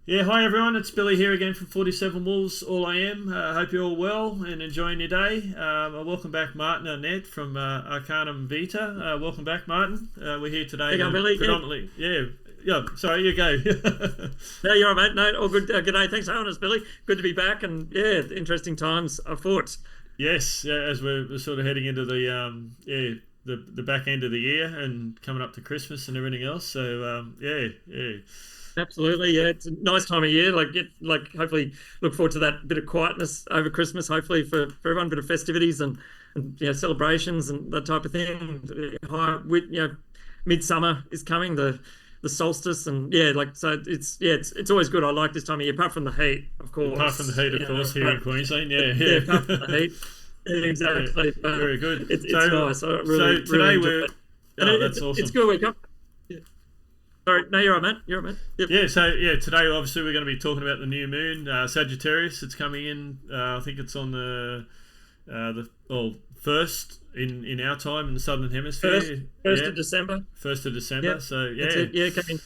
Yeah, hi everyone, it's Billy here again from 47 Wolves, All I Am. Hope you're all well and enjoying your day. Welcome back Martin Annette from Arcanum Vita. Welcome back, Martin. We're here today There you go, Billy. predominantly, sorry, you go. No, you're all right, mate. No, all good. Good day. Thanks for having us, Billy. Good to be back, and yeah, interesting times afoot. Yes, as we're sort of heading into the back end of the year and coming up to Christmas and everything else. So, yeah. Absolutely, yeah. It's a nice time of year. Hopefully, look forward to that bit of quietness over Christmas. Hopefully, for everyone, bit of festivities and celebrations and that type of thing. Midsummer is coming. The solstice and it's always good. I like this time of year, apart from the heat, of course. Apart from the heat, of course, here in Queensland, yeah. Apart from the heat, exactly. Yeah, very good. It's nice. I really, so today really that's awesome. It's good. Yeah. Sorry, no, you're right, man. You're right, man. Yep. Today obviously we're going to be talking about the new moon, Sagittarius. It's coming in. I think it's on the first in our time in the southern hemisphere. First of December. 1st of December. Yep. So yeah, that's it. Yeah, coming.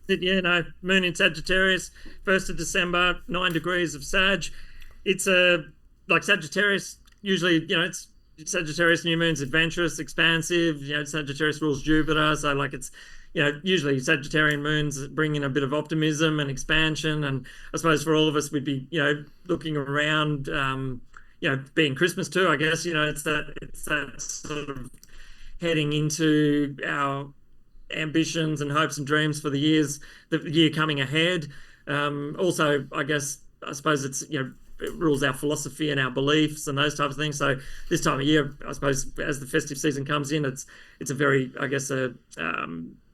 Yeah, no, moon in Sagittarius, 1st of December, 9 degrees of Sag. It's like Sagittarius. Usually, it's Sagittarius new moon's adventurous, expansive. Sagittarius rules Jupiter, so it's usually Sagittarian moons bring in a bit of optimism and expansion. And I suppose for all of us, we'd be, looking around, being Christmas too, I guess, it's that sort of heading into our ambitions and hopes and dreams for the year coming ahead. Also, I suppose it's, it rules our philosophy and our beliefs and those types of things. So this time of year, I suppose, as the festive season comes in, it's a very,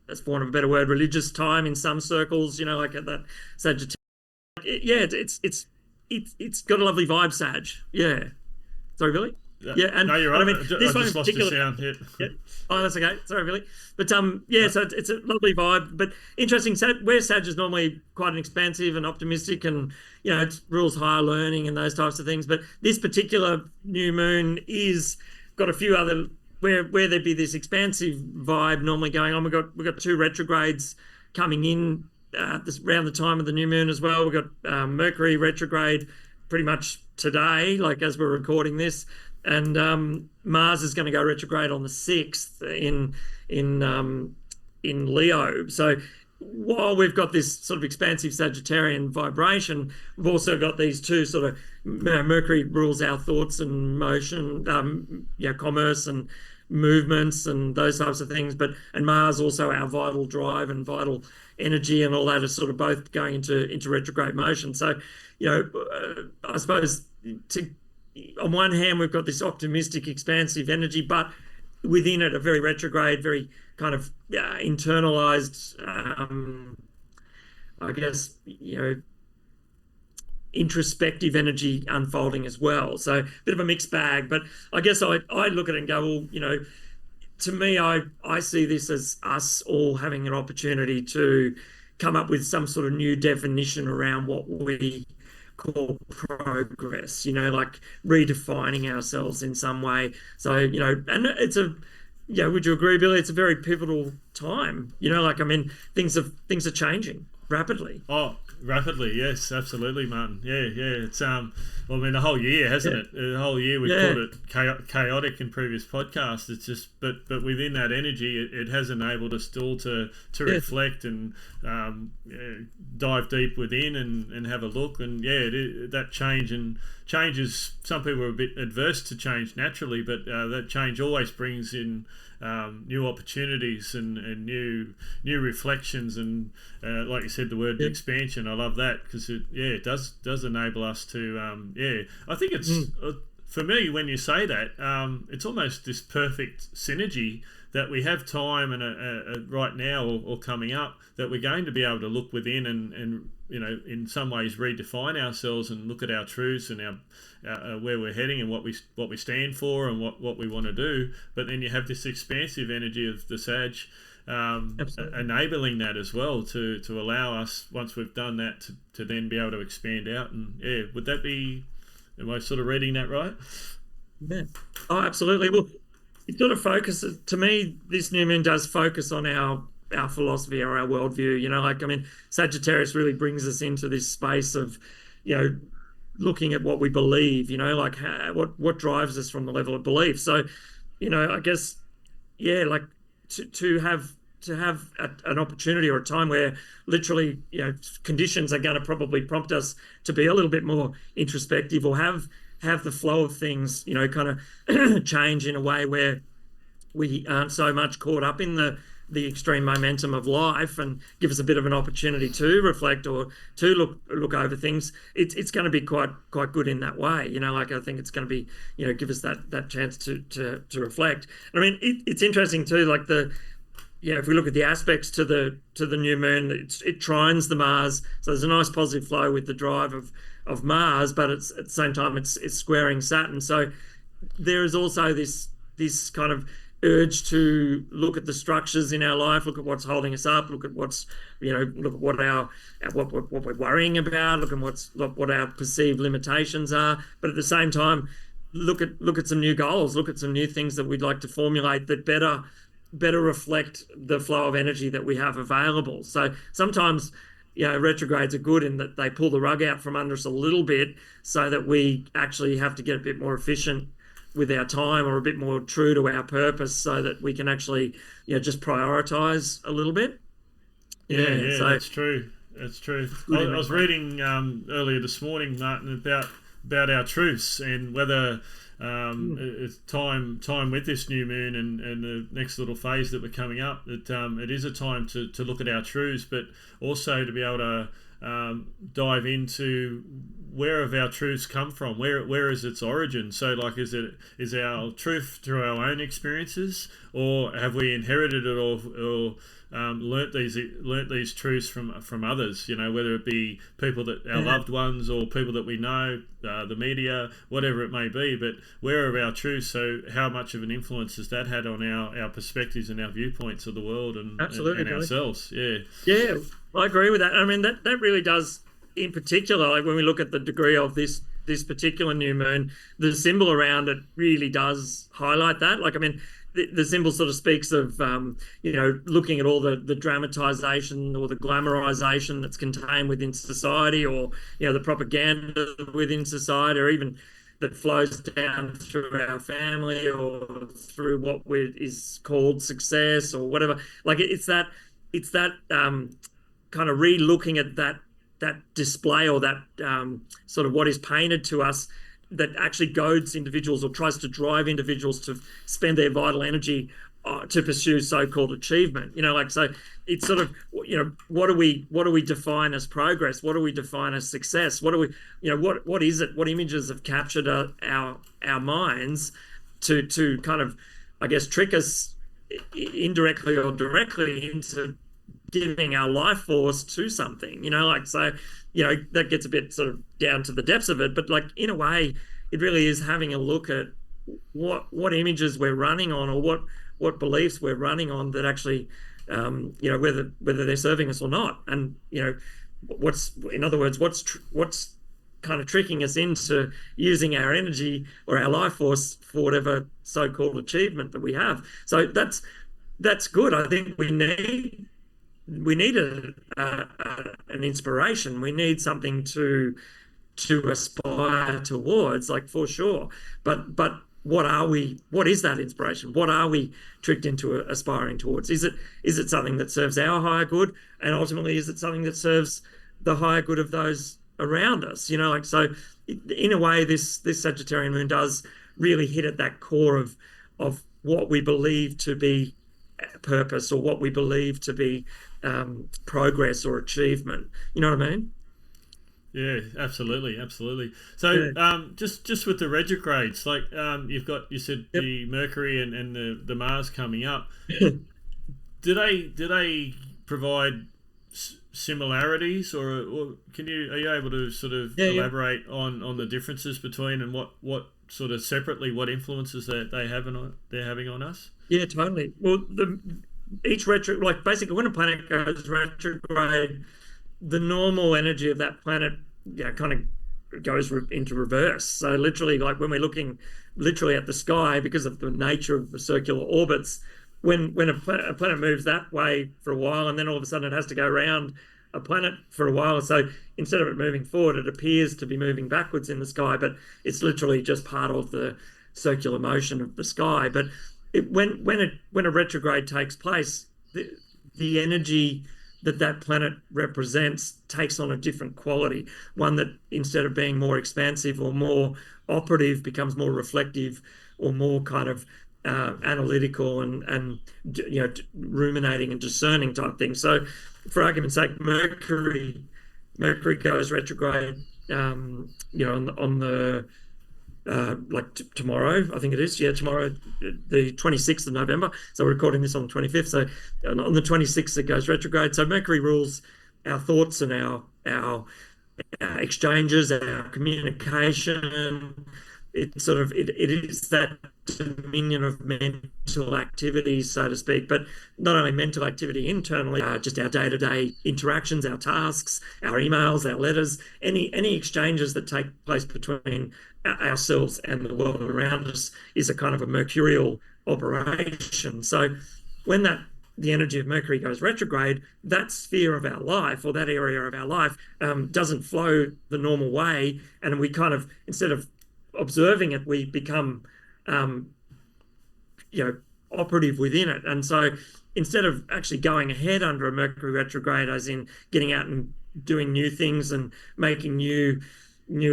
as for want of a better word, religious time in some circles. Like at that Sagittarius. Yeah, it's got a lovely vibe, Sag. Yeah. Sorry, Billy. Yeah, and no, you're right. I mean, this one in particular. Sound. Yeah. Oh, that's okay. Sorry, Billy. But so it's a lovely vibe. But interesting. Where Sag is normally quite an expansive and optimistic, and it rules higher learning and those types of things. But this particular new moon is got a few other where there'd be this expansive vibe normally going on. We've got 2 retrogrades coming in around the time of the new moon as well. We've got Mercury retrograde pretty much today, like as we're recording this, and Mars is going to go retrograde on the 6th in Leo. So while we've got this sort of expansive Sagittarian vibration, we've also got these two sort of Mercury rules our thoughts and motion, commerce and movements and those types of things. And Mars also our vital drive and vital energy and all that is sort of both going into retrograde motion. So, I suppose on one hand we've got this optimistic, expansive energy, but within it a very retrograde, very kind of internalized, introspective energy unfolding as well. So a bit of a mixed bag, but I guess I look at it and go, well, to me, I see this as us all having an opportunity to come up with some sort of new definition around what we call progress, like redefining ourselves in some way. So, and it's would you agree, Billy? It's a very pivotal time. Things are changing rapidly. Oh, rapidly, yes, absolutely, Martin. Yeah. It's the whole year, hasn't it? The whole year we've called it chaotic in previous podcasts. It's just, but within that energy, it has enabled us still to reflect and dive deep within and have a look. And that changes. Some people are a bit adverse to change naturally, but that change always brings in new opportunities and new reflections and like you said, the word expansion. I love that because it does enable us to I think it's for me when you say that it's almost this perfect synergy that we have time and right now or coming up that we're going to be able to look within and in some ways redefine ourselves and look at our truths and our where we're heading and what we stand for and what we want to do. But then you have this expansive energy of the Sag enabling that as well to allow us, once we've done that, to then be able to expand out. And would that be, am I sort of reading that right? Yeah. Oh, absolutely. Well, it sort of focuses, to me, this new moon does focus on our philosophy or our worldview. You know, like, I mean, Sagittarius really brings us into this space of, you know, looking at what we believe, you know, like what drives us from the level of belief. So, you know, I guess, yeah, like to have an opportunity or a time where literally, you know, conditions are going to probably prompt us to be a little bit more introspective, or have the flow of things, you know, kind of change in a way where we aren't so much caught up in the extreme momentum of life, and give us a bit of an opportunity to reflect or to look over things. It's going to be quite good in that way, you know. Like, I think it's going to be, you know, give us that chance to reflect. I mean, it's interesting too, like if we look at the aspects to the new moon, it trines the Mars, so there's a nice positive flow with the drive of Mars, but it's at the same time it's squaring Saturn. So there is also this kind of urge to look at the structures in our life, look at what's holding us up, look at what's, you know, look at what we're worrying about, look at what our perceived limitations are, but at the same time look at some new goals, look at some new things that we'd like to formulate that better reflect the flow of energy that we have available. So sometimes, you know, retrogrades are good in that they pull the rug out from under us a little bit, so that we actually have to get a bit more efficient with our time, or a bit more true to our purpose, so that we can actually, you know, just prioritize a little bit. Yeah, so that's true. That's true. I was reading earlier this morning, Martin, about our truths, and whether it's time with this new moon and the next little phase that we're coming up, that it is a time to look at our truths, but also to be able to dive into where have our truths come from, where is its origin. So, like, is our truth through our own experiences, or have we inherited it, or learnt these truths from others, you know, whether it be people that our loved ones, or people that we know, the media, whatever it may be. But where are our truths? So how much of an influence has that had on our perspectives and our viewpoints of the world and ourselves? Yeah, I agree with that. I mean, that really does, in particular, like when we look at the degree of this particular new moon, the symbol around it really does highlight that. Like, I mean, the symbol sort of speaks of, you know, looking at all the dramatization or the glamorization that's contained within society, or, you know, the propaganda within society, or even that flows down through our family, or through what is called success, or whatever. Like, it's that kind of re-looking at that display, or that sort of what is painted to us, that actually goads individuals, or tries to drive individuals to spend their vital energy to pursue so-called achievement. You know, like, so it's sort of, you know, what do we define as progress? What do we define as success? What do we, you know, what is it? What images have captured our minds to kind of, I guess, trick us indirectly or directly into giving our life force to something, you know, like, so, you know, that gets a bit sort of down to the depths of it, but like, in a way, it really is having a look at what images we're running on, or what beliefs we're running on, that actually, you know, whether they're serving us or not. And, you know, in other words, what's kind of tricking us into using our energy or our life force for whatever so-called achievement that we have. So that's good. I think we need an inspiration. We need something to aspire towards, like, for sure. But what is that inspiration? What are we tricked into aspiring towards? Is it something that serves our higher good, and ultimately is it something that serves the higher good of those around us? You know, like, so in a way, this Sagittarian moon does really hit at that core of what we believe to be purpose, or what we believe to be progress or achievement. You know what I mean? Yeah, absolutely. So just with the retrogrades, like, you said the Mercury and the Mars coming up. do they provide similarities, or are you able to sort of elaborate on the differences between, and what sort of separately, what influences they're having on us? Yeah, totally. Well, each like, basically when a planet goes retrograde, the normal energy of that planet, kind of goes into reverse. So literally, like, when we're looking literally at the sky, because of the nature of the circular orbits, a planet moves that way for a while, and then all of a sudden it has to go around a planet for a while. So instead of it moving forward, it appears to be moving backwards in the sky, but it's literally just part of the circular motion of the sky. But when a retrograde takes place, the energy that planet represents takes on a different quality, one that instead of being more expansive or more operative becomes more reflective or more kind of analytical and ruminating and discerning type thing. So for argument's sake, Mercury goes retrograde on the tomorrow, I think it is. Yeah, tomorrow, the 26th of November. So we're recording this on the 25th. So on the 26th, it goes retrograde. So Mercury rules our thoughts and our exchanges, our communication. It is that dominion of mental activity, so to speak, but not only mental activity internally, just our day-to-day interactions, our tasks, our emails, our letters, any exchanges that take place between ourselves and the world around us is a kind of a mercurial operation. So when the energy of Mercury goes retrograde, that sphere of our life or that area of our life doesn't flow the normal way, and we kind of, instead of observing it, we become operative within it. And so instead of actually going ahead under a Mercury retrograde, as in getting out and doing new things and making new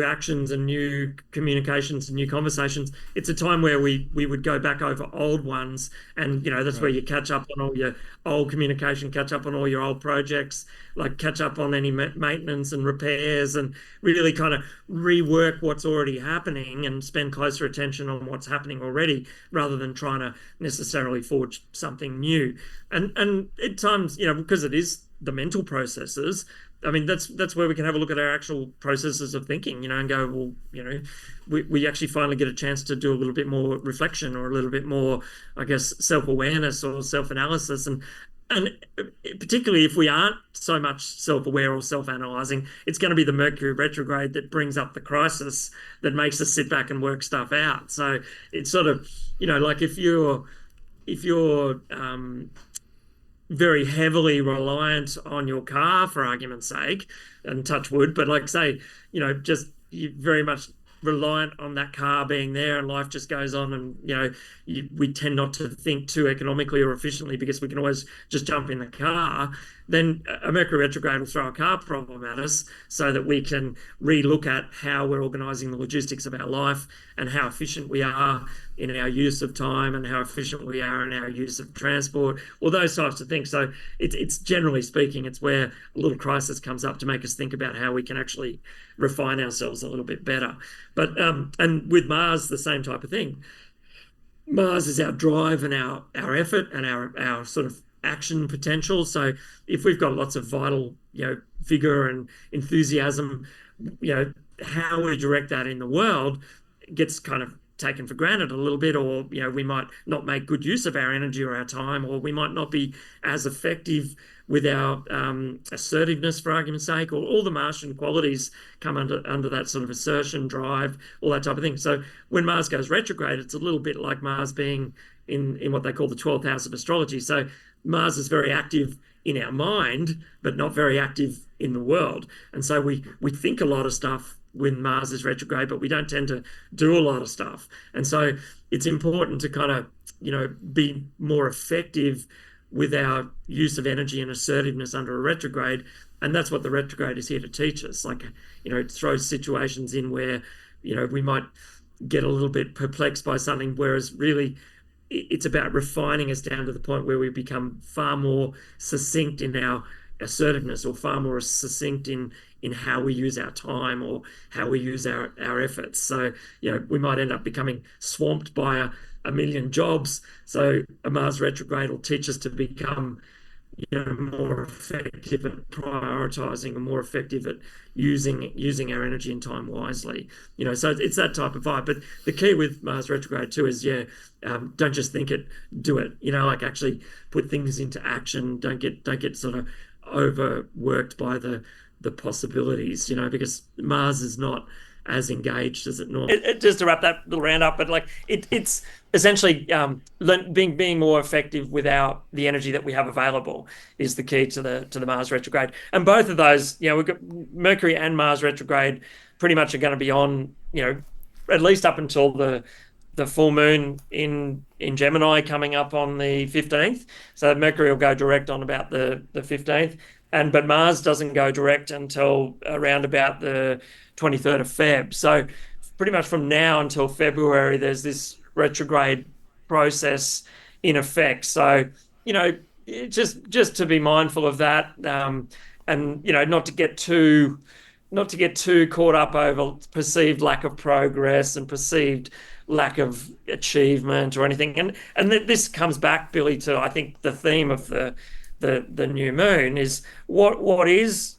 actions and new communications and new conversations, it's a time where we would go back over old ones, and that's where you catch up on all your old communication, catch up on all your old projects, like catch up on any maintenance and repairs, and really kind of rework what's already happening and spend closer attention on what's happening already, rather than trying to necessarily forge something new. And at times, because it is the mental processes, I mean, that's where we can have a look at our actual processes of thinking, and go, well, we actually finally get a chance to do a little bit more reflection or a little bit more, I guess, self-awareness or self-analysis. And particularly if we aren't so much self-aware or self-analyzing, it's going to be the Mercury retrograde that brings up the crisis, that makes us sit back and work stuff out. So it's sort of, like if you're very heavily reliant on your car, for argument's sake, and touch wood, but like say, just you're very much reliant on that car being there, and life just goes on, and we tend not to think too economically or efficiently because we can always just jump in the car. Then a Mercury retrograde will throw a car problem at us, so that we can relook at how we're organising the logistics of our life and how efficient we are in our use of time and how efficient we are in our use of transport, all those types of things. So it's generally speaking, it's where a little crisis comes up to make us think about how we can actually refine ourselves a little bit better. But and with Mars, the same type of thing. Mars is our drive and our effort and our sort of action potential. So if we've got lots of vital, vigor and enthusiasm, how we direct that in the world gets kind of taken for granted a little bit, or we might not make good use of our energy or our time, or we might not be as effective with our assertiveness, for argument's sake, or all the Martian qualities come under that sort of assertion, drive, all that type of thing. So when Mars goes retrograde, it's a little bit like Mars being in what they call the 12th house of astrology. So Mars is very active in our mind, but not very active in the world. And so we think a lot of stuff when Mars is retrograde, but we don't tend to do a lot of stuff. And so it's important to kind of, be more effective with our use of energy and assertiveness under a retrograde. And that's what the retrograde is here to teach us. Like, it throws situations in where, we might get a little bit perplexed by something, whereas really it's about refining us down to the point where we become far more succinct in our assertiveness, or far more succinct in how we use our time or how we use our efforts. So, we might end up becoming swamped by a million jobs. So a Mars retrograde will teach us to become, more effective at prioritizing and more effective at using our energy and time wisely. So it's that type of vibe. But the key with Mars retrograde too is, don't just think it, do it. Like actually put things into action. Don't get sort of overworked by the possibilities. Because Mars is not as engaged as it normally. Just to wrap that little round up, but like it's essentially being more effective with the energy that we have available is the key to the Mars retrograde. And both of those, we've got Mercury and Mars retrograde pretty much are going to be on, at least up until the full moon in Gemini coming up on the 15th. So Mercury will go direct on about the 15th. But Mars doesn't go direct until around about the 23rd of Feb. So pretty much from now until February, there's this retrograde process in effect. So, just to be mindful of that, and not to get too caught up over perceived lack of progress and perceived lack of achievement or anything. And this comes back, Billy, to I think the theme of the new moon is what is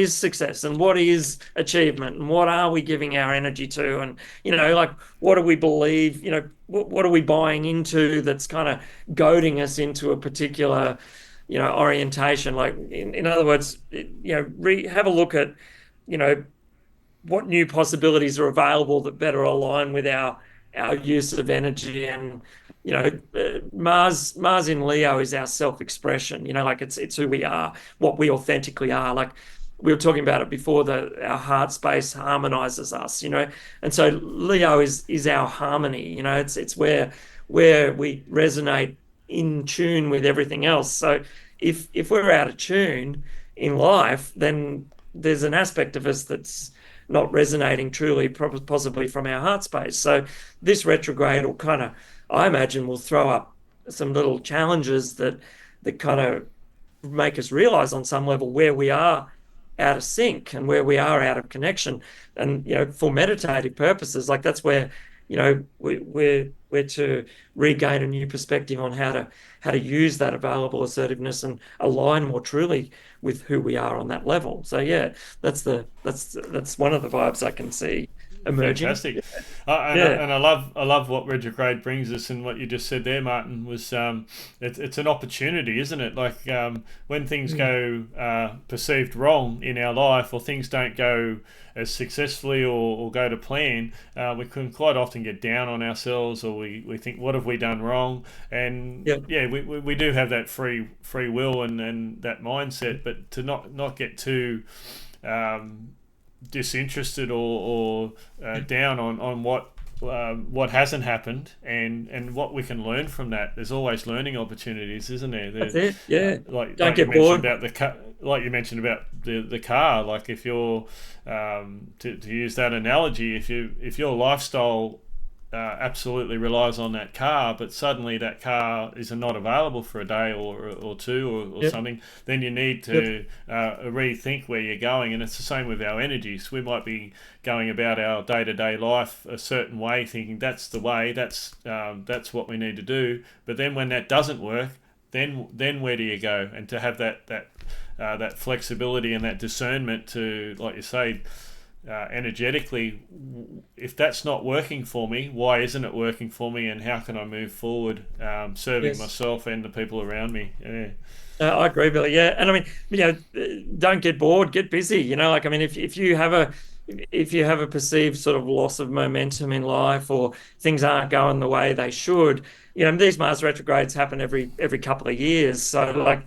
success and what is achievement and what are we giving our energy to, and like what do we believe, what are we buying into that's kind of goading us into a particular orientation. Like in other words, have a look at what new possibilities are available that better align with our use of energy. And Mars in Leo is our self-expression, like it's who we are, what we authentically are. Like we were talking about it before, our heart space harmonizes us, and so Leo is our harmony, it's where we resonate in tune with everything else. So if we're out of tune in life, then there's an aspect of us that's not resonating truly, possibly from our heart space. So this retrograde will kind of, I imagine, will throw up some little challenges that kind of make us realize on some level where we are out of sync and where we are out of connection. And for meditative purposes, like that's where we're to regain a new perspective on how to use that available assertiveness and align more truly with who we are on that level. So yeah, that's one of the vibes I can see emerging. Fantastic. And I love what retrograde brings us, and what you just said there, Martin, was it's an opportunity, isn't it? Like when things go perceived wrong in our life, or things don't go as successfully or go to plan, we can quite often get down on ourselves, or we think, what have we done wrong? And we do have that free will and that mindset, but to not get too disinterested or down on what hasn't happened, and what we can learn from that. There's always learning opportunities, isn't there? That's it. Yeah. Don't get bored. Like you mentioned about the car. Like if you're to use that analogy, if your lifestyle absolutely relies on that car, but suddenly that car is not available for a day or two or something, then you need to rethink where you're going. And it's the same with our energies. We might be going about our day-to-day life a certain way, thinking that's the way, that's what we need to do. But then when that doesn't work, then where do you go? And to have that flexibility and that discernment to, like you say, energetically, if that's not working for me, why isn't it working for me, and how can I move forward, serving myself and the people around me? I agree, Billy. Yeah, and I mean, don't get bored, get busy. Like I mean, if you have a perceived sort of loss of momentum in life, or things aren't going the way they should, these Mars retrogrades happen every couple of years. So like,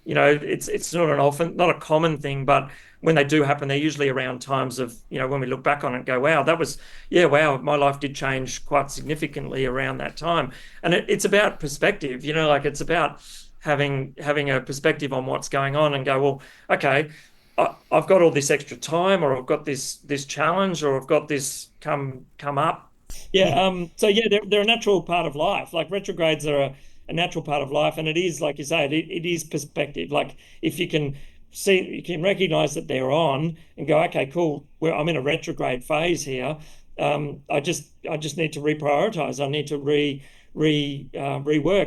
it's not a common thing, but when they do happen, they're usually around times of, when we look back on it and go, wow, my life did change quite significantly around that time. And it's about perspective, like it's about having a perspective on what's going on and go, well, okay, I've got all this extra time, or I've got this challenge, or I've got this come up. Yeah. So yeah, they're a natural part of life. Like retrogrades are a natural part of life. And it is, like you say, it is perspective. Like if you can see, you can recognize that they're on and go, okay, cool, I'm in a retrograde phase here. I just need to reprioritize. I need to rework,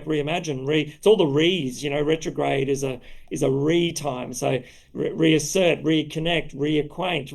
reimagine, it's all the re's. Retrograde is a re time. So reassert, reconnect, reacquaint,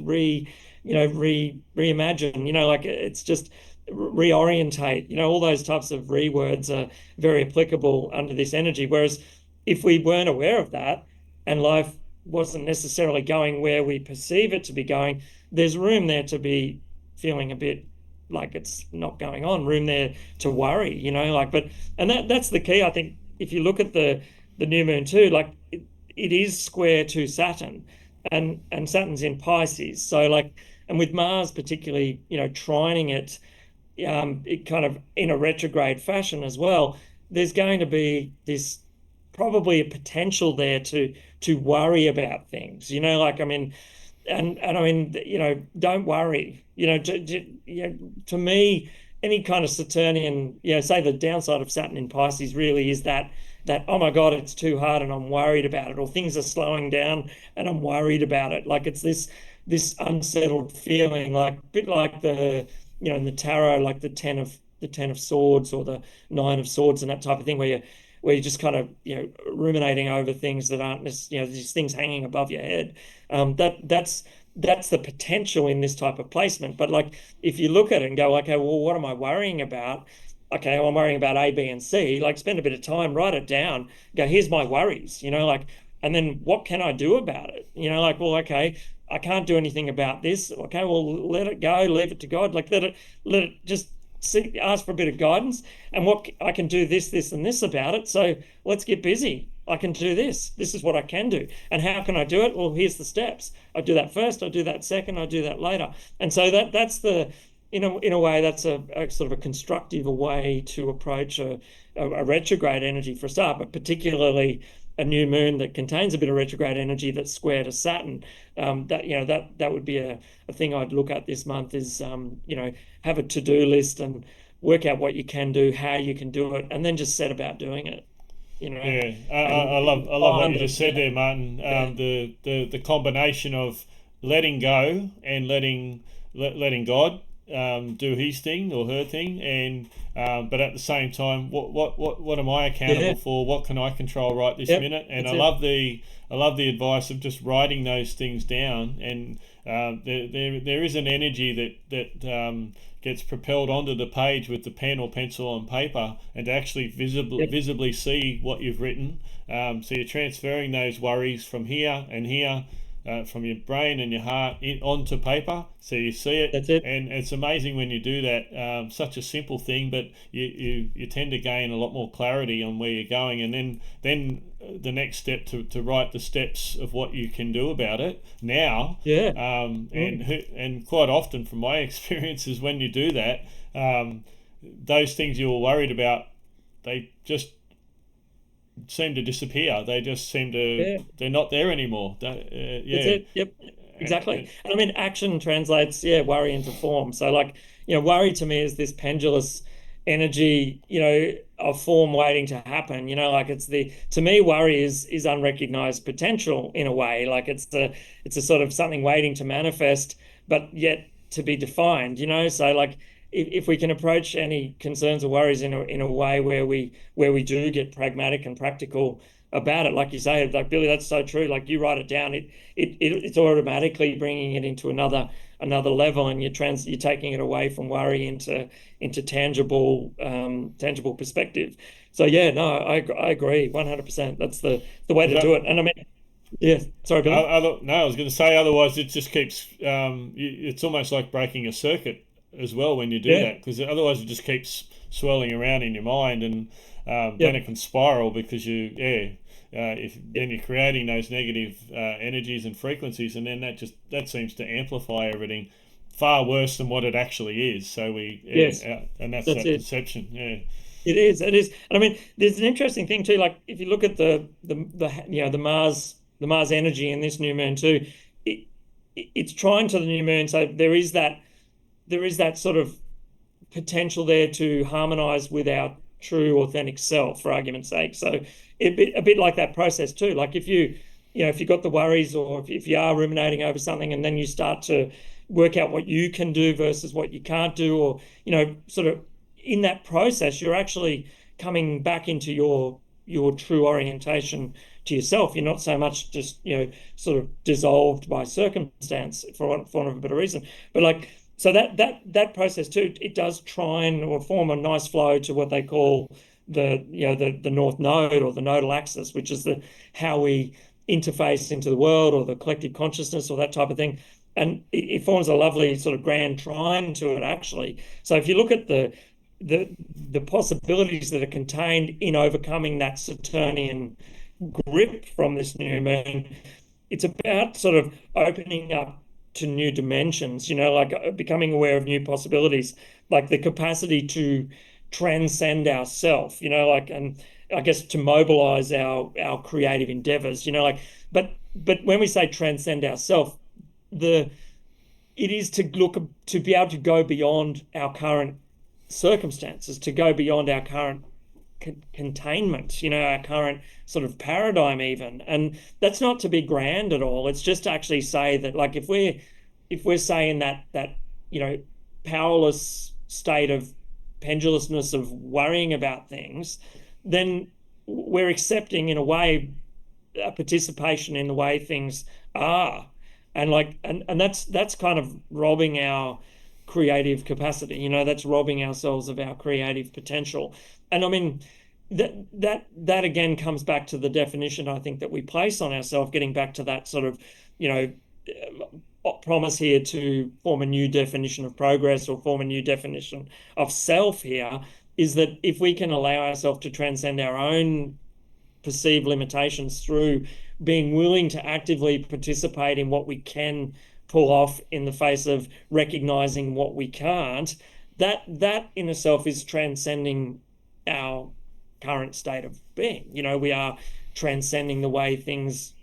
reimagine. Like it's just reorientate. All those types of re words are very applicable under this energy. Whereas if we weren't aware of that, and life wasn't necessarily going where we perceive it to be going, there's room there to be feeling a bit like it's not going on, room there to worry, like, but, and that's the key, I think. If you look at the new moon too, like it is square to Saturn, and Saturn's in Pisces. So like, and with Mars particularly, trining it kind of in a retrograde fashion as well, there's going to be this probably a potential there to worry about things, like, I mean, and I mean, don't worry, to me, any kind of Saturnian, say the downside of Saturn in Pisces really is that oh my God, it's too hard and I'm worried about it, or things are slowing down and I'm worried about it. Like it's this unsettled feeling, like a bit like in the tarot, like the ten of swords or the nine of swords and that type of thing, where you're just kind of ruminating over things that aren't these things hanging above your head. That's the potential in this type of placement. But like, if you look at it and go, okay, well, what am I worrying about? Okay, well, I'm worrying about A, B, and C. Like, spend a bit of time, write it down. Go, here's my worries. Like, and then what can I do about it? Like, well, okay, I can't do anything about this. Okay, well, let it go, leave it to God. Like, let it just ask for a bit of guidance, and what I can do, this, and this about it. So let's get busy. I can do this. This is what I can do. And how can I do it? Well, here's the steps. I do that first. I do that second. I do that later. And so that's the, in a way, that's a sort of a constructive way to approach a retrograde energy for a start, but particularly a new moon that contains a bit of retrograde energy that's square to Saturn. That would be a thing I'd look at this month is, have a to-do list and work out what you can do, how you can do it, and then just set about doing it. Yeah, I love what you just said there, Martin. The combination of letting go and letting God do his thing or her thing, and but at the same time, what am I accountable for? What can I control right this minute? And I love the advice of just writing those things down. And there is an energy that gets propelled onto the page with the pen or pencil on paper, and to actually visibly see what you've written. So you're transferring those worries from here and here. From your brain and your heart onto paper, so you see it. That's it. And it's amazing when you do that. Such a simple thing, but you tend to gain a lot more clarity on where you're going. And then the next step to write the steps of what you can do about it now. Yeah. And quite often, from my experiences, when you do that, those things you were worried about, they just seem to disappear. They just seem to they're not there anymore. That's it. Yep, exactly. And I mean, action translates worry into form. So like, worry to me is this pendulous energy, of form waiting to happen. Like to me, worry is unrecognized potential in a way. Like it's a sort of something waiting to manifest, but yet to be defined. So like, if we can approach any concerns or worries in a way where we do get pragmatic and practical about it, like you say, like Billy, that's so true. Like you write it down, it's automatically bringing it into another level, and you're taking it away from worry into tangible perspective. So I agree 100%. That's the way to do it. And I mean, sorry, Billy. I was going to say, otherwise it just keeps. It's almost like breaking a circuit as well when you do that, because otherwise it just keeps swirling around in your mind, and then it can spiral, because if then you're creating those negative energies and frequencies, and then that seems to amplify everything far worse than what it actually is. So and that's that perception. It is. And I mean, there's an interesting thing too. Like if you look at the Mars energy in this new moon too, it's trying to the new moon. So there is that sort of potential there to harmonize with our true authentic self, for argument's sake. So a bit like that process too. Like if if you've got the worries, or if you are ruminating over something, and then you start to work out what you can do versus what you can't do, or sort of in that process, you're actually coming back into your true orientation to yourself. You're not so much just sort of dissolved by circumstance, for want of a better reason, but like. So that process too, it does trine or form a nice flow to what they call the North Node, or the nodal axis, which is how we interface into the world, or the collective consciousness, or that type of thing. and it forms a lovely sort of grand trine to it, actually. So if you look at the possibilities that are contained in overcoming that Saturnian grip from this new moon, it's about sort of opening up to new dimensions, like becoming aware of new possibilities, like the capacity to transcend ourself, like, and I guess to mobilize our creative endeavors, like, but when we say transcend ourself, the it is to look to be able to go beyond our current circumstances, to go beyond our current containment, our current sort of paradigm even. And that's not to be grand at all. It's just to actually say that, like, if we're saying that powerless state of pendulousness of worrying about things, then we're accepting in a way a participation in the way things are. And like and that's kind of robbing our creative capacity, that's robbing ourselves of our creative potential. And I mean, that again comes back to the definition I think that we place on ourselves, getting back to that sort of, promise here to form a new definition of progress or form a new definition of self here, is that if we can allow ourselves to transcend our own perceived limitations through being willing to actively participate in what we can pull off in the face of recognizing what we can't, that in itself is transcending our current state of being. We are transcending the way things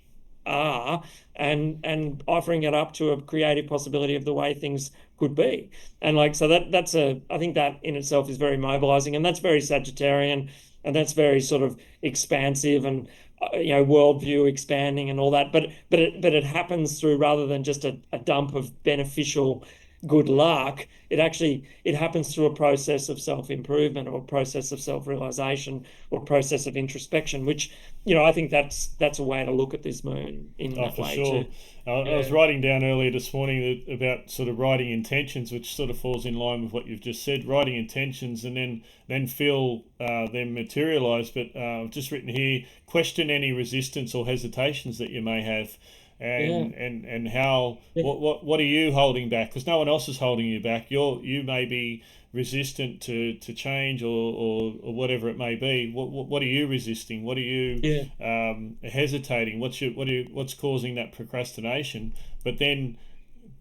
are, and offering it up to a creative possibility of the way things could be. And like, so I think that in itself is very mobilizing, and that's very Sagittarian, and that's very sort of expansive, and worldview expanding and all that. But it happens through, rather than just a dump of beneficial good luck, it happens through a process of self-improvement, or a process of self-realization, or a process of introspection, which I think that's a way to look at this moon in that way sure. too. I was writing down earlier this morning about sort of writing intentions, which sort of falls in line with what you've just said. Writing intentions and then feel them materialize. But I've just written here: question any resistance or hesitations that you may have, and how what are you holding back? Because no one else is holding you back. You may be resistant to change, or whatever it may be. What are you resisting? What are you hesitating? What's causing that procrastination? But then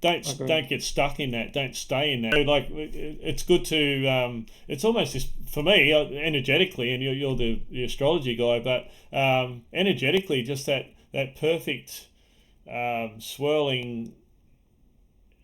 don't get stuck in that. Don't stay in that. Like, it's good to it's almost just, for me, energetically, and you're the astrology guy, but energetically, just that perfect swirling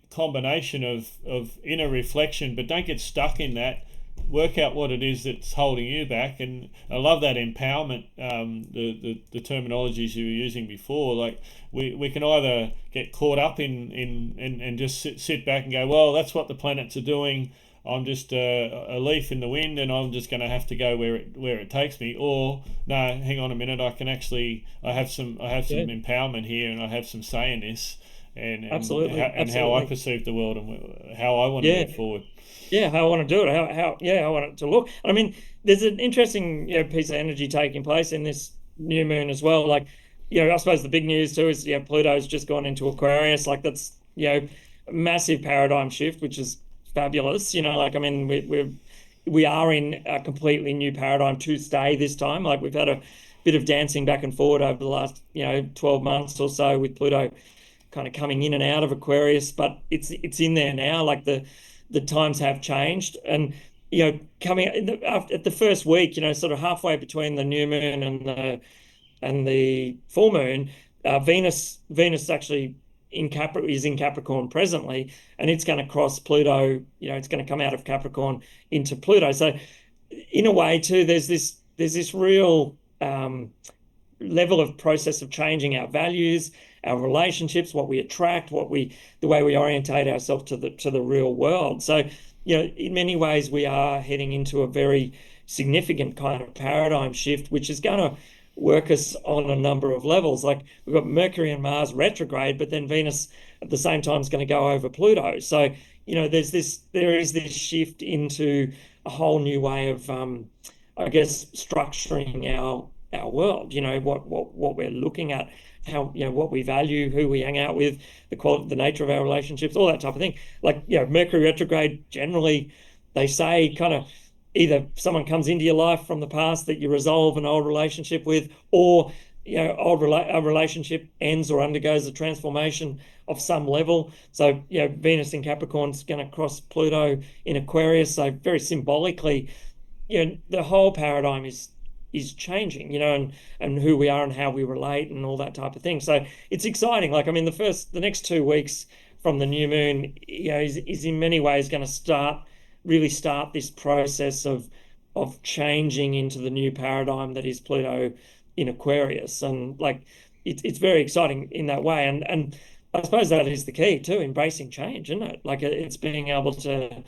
combination of inner reflection. But don't get stuck in that. Work out what it is that's holding you back. And I love that empowerment, the terminologies you were using before. Like, we can either get caught up in and just sit back and go, well, that's what the planets are doing, I'm just a leaf in the wind, and I'm just going to have to go where it takes me. Or no, hang on a minute, I have some empowerment here, and I have some say in this, and Absolutely. how I perceive the world, and how I want to move forward. Yeah, how I want to do it, how I want it to look. I mean, there's an interesting piece of energy taking place in this new moon as well. Like, I suppose the big news too is Pluto's just gone into Aquarius. Like, that's a massive paradigm shift, which is fabulous. Like, I mean, we are in a completely new paradigm to stay this time. Like, we've had a bit of dancing back and forward over the last 12 months or so, with Pluto kind of coming in and out of Aquarius, but it's in there now. Like, the times have changed, and coming at the first week, sort of halfway between the new moon and the full moon, Venus actually is in Capricorn presently, and it's going to cross Pluto. It's going to come out of Capricorn into Pluto. So in a way too, there's this real level of process of changing our values, our relationships, what we attract, the way we orientate ourselves to the real world. So, in many ways, we are heading into a very significant kind of paradigm shift, which is going to work us on a number of levels. Like, we've got Mercury and Mars retrograde, but then Venus at the same time is going to go over Pluto. So, there is this shift into a whole new way of, I guess, structuring our world. What we're looking at how, what we value, who we hang out with, the quality, the nature of our relationships, all that type of thing. Like, Mercury retrograde, generally they say kind of either someone comes into your life from the past that you resolve an old relationship with, or a relationship ends or undergoes a transformation of some level. So Venus in Capricorn is going to cross Pluto in Aquarius, so very symbolically the whole paradigm is changing, and who we are and how we relate and all that type of thing. So it's exciting. Like, I mean, the next 2 weeks from the new moon, is in many ways going to really start this process of changing into the new paradigm that is Pluto in Aquarius. And like, it's very exciting in that way. And I suppose that is the key too, embracing change, isn't it? Like, it's being able to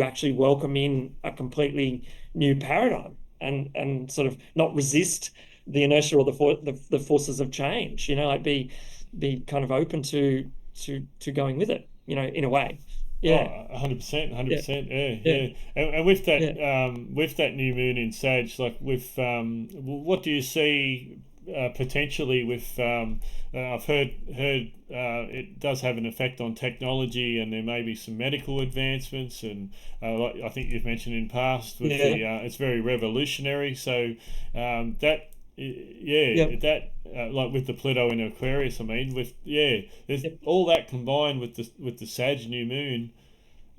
actually welcome in a completely new paradigm and sort of not resist the inertia or the forces of change, like be kind of open to going with it, in a way. Yeah. 100%, 100%. Yeah, Yeah. yeah. And with that, Yeah. with that new moon in Sag, like what do you see potentially with? I've heard it does have an effect on technology, and there may be some medical advancements, and like I think you've mentioned in past, with the it's very revolutionary. So that. That like with the Pluto in Aquarius, I mean, there's all that combined with the Sag new moon.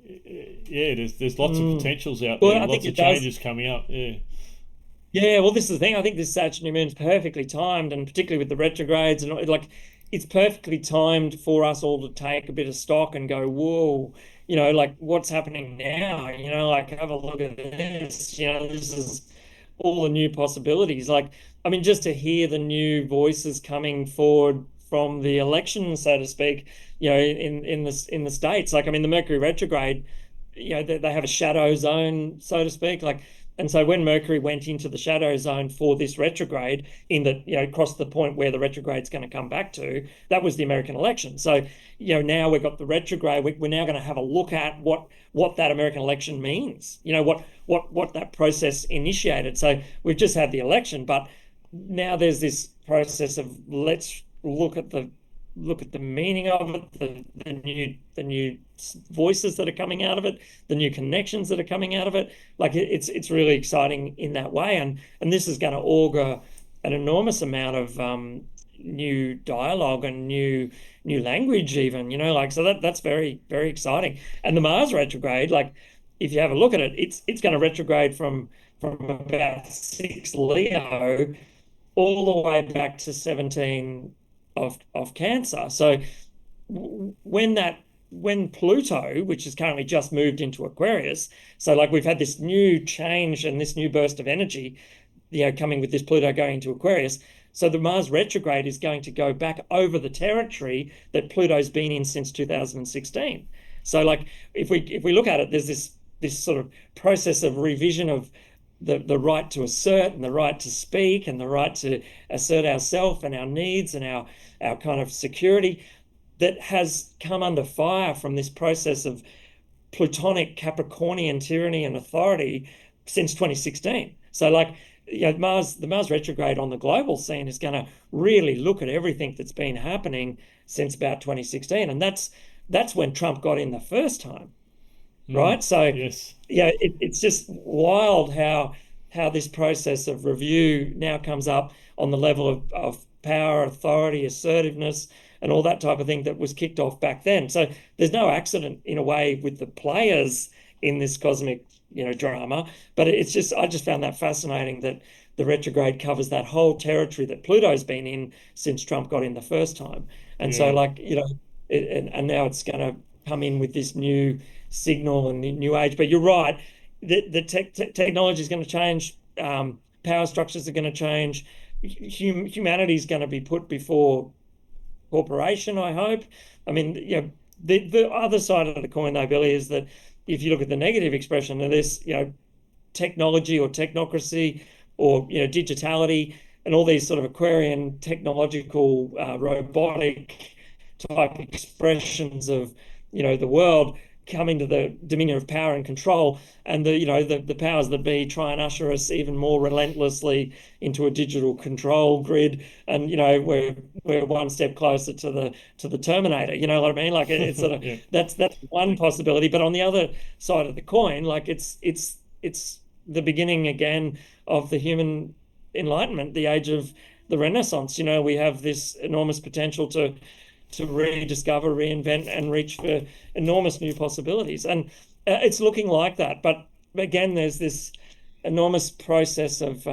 There's lots of potentials out there, Well, I lots think of it does. changes coming up. Yeah, well, this is the thing. I think this Saturn new moon is perfectly timed, and particularly with the retrogrades, and like, it's perfectly timed for us all to take a bit of stock and go, whoa, like, what's happening now? Like, have a look at this. This is all the new possibilities. Like, I mean, just to hear the new voices coming forward from the election, so to speak, in the States. Like, I mean, the Mercury retrograde, they have a shadow zone, so to speak. Like, and so when Mercury went into the shadow zone for this retrograde, in that, crossed the point where the retrograde's going to come back to, that was the American election. So, now we've got the retrograde. We're now going to have a look at what that American election means. What that process initiated. So we've just had the election, but now there's this process of, let's look at the meaning of it, the new voices that are coming out of it, the new connections that are coming out of it. Like, it's really exciting in that way, and this is going to augur an enormous amount of new dialogue and new language, even, like, so that's very, very exciting. And the Mars retrograde, like, if you have a look at it, it's going to retrograde from about 6 Leo all the way back to 17 of Cancer. So when Pluto, which has currently just moved into Aquarius, so like, we've had this new change and this new burst of energy, coming with this Pluto going into Aquarius. So the Mars retrograde is going to go back over the territory that Pluto's been in since 2016. So, like, if we look at it, there's this sort of process of revision of the right to assert and the right to speak and the right to assert ourselves and our needs and our kind of security, that has come under fire from this process of Plutonic Capricornian tyranny and authority since 2016. So, like, the Mars retrograde on the global scene is going to really look at everything that's been happening since about 2016, and that's when Trump got in the first time. Right. So, yes. It's just wild how this process of review now comes up on the level of power, authority, assertiveness, and all that type of thing that was kicked off back then. So there's no accident, in a way, with the players in this cosmic, drama. But I just found that fascinating, that the retrograde covers that whole territory that Pluto's been in since Trump got in the first time. And so, like, and now it's going to come in with this new signal and new age. But you're right, the technology is going to change, power structures are going to change, humanity is going to be put before corporation, I hope. I mean, the other side of the coin, though, Billy, is that if you look at the negative expression of this, technology or technocracy or digitality and all these sort of Aquarian technological robotic type expressions of the world come into the dominion of power and control, and the powers that be try and usher us even more relentlessly into a digital control grid, and we're one step closer to the Terminator. You know what I mean? Like it's sort of Yeah. that's one possibility. But on the other side of the coin, like it's the beginning again of the human enlightenment, the age of the Renaissance. We have this enormous potential to rediscover, reinvent, and reach for enormous new possibilities. And it's looking like that. But again, there's this enormous process of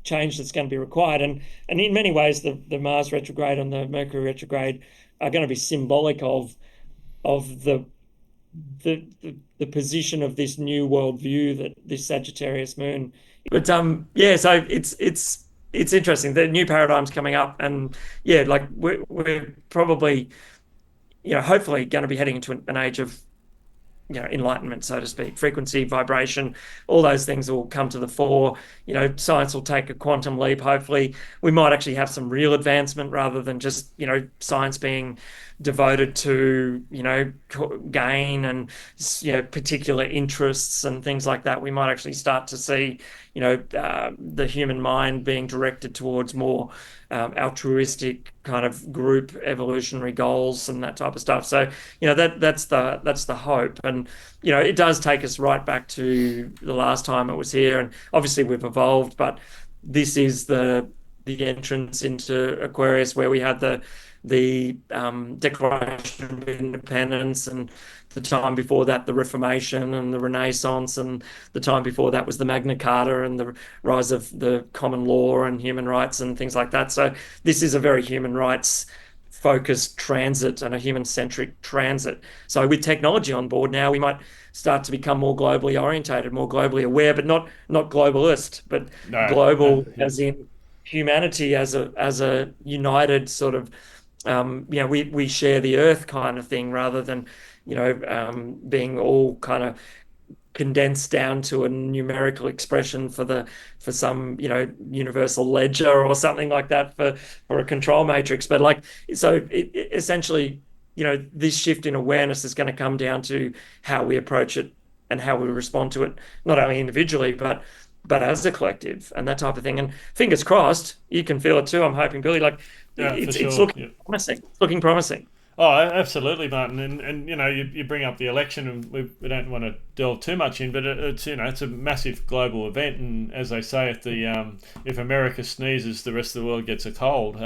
change that's going to be required. And in many ways, the Mars retrograde and the Mercury retrograde are going to be symbolic of the position of this new worldview, that this Sagittarius moon. But yeah, so it's interesting. The new paradigm's coming up, and yeah, like we're probably, hopefully going to be heading into an age of, enlightenment, so to speak. Frequency, vibration, all those things will come to the fore. Science will take a quantum leap. Hopefully, we might actually have some real advancement rather than just, science being devoted to, gain and, particular interests and things like that. We might actually start to see, the human mind being directed towards more altruistic kind of group evolutionary goals and that type of stuff. So, that's the hope. And, it does take us right back to the last time it was here. And obviously we've evolved, but this is the entrance into Aquarius, where we had the Declaration of Independence, and the time before that the Reformation and the Renaissance, and the time before that was the Magna Carta and the rise of the common law and human rights and things like that. So this is a very human rights focused transit and a human centric transit. So with technology on board now, we might start to become more globally orientated, more globally aware, but not globalist, but global as in humanity as a united sort of, we share the earth kind of thing, rather than, being all kind of condensed down to a numerical expression for some, universal ledger or something like that for a control matrix. But essentially, this shift in awareness is going to come down to how we approach it and how we respond to it, not only individually, but as a collective and that type of thing. And fingers crossed, you can feel it too. I'm hoping, Billy, it's looking promising. It's looking promising. Oh, absolutely, Martin. And you bring up the election, and we don't want to delve too much in, but it's it's a massive global event. And as they say, if America sneezes, the rest of the world gets a cold.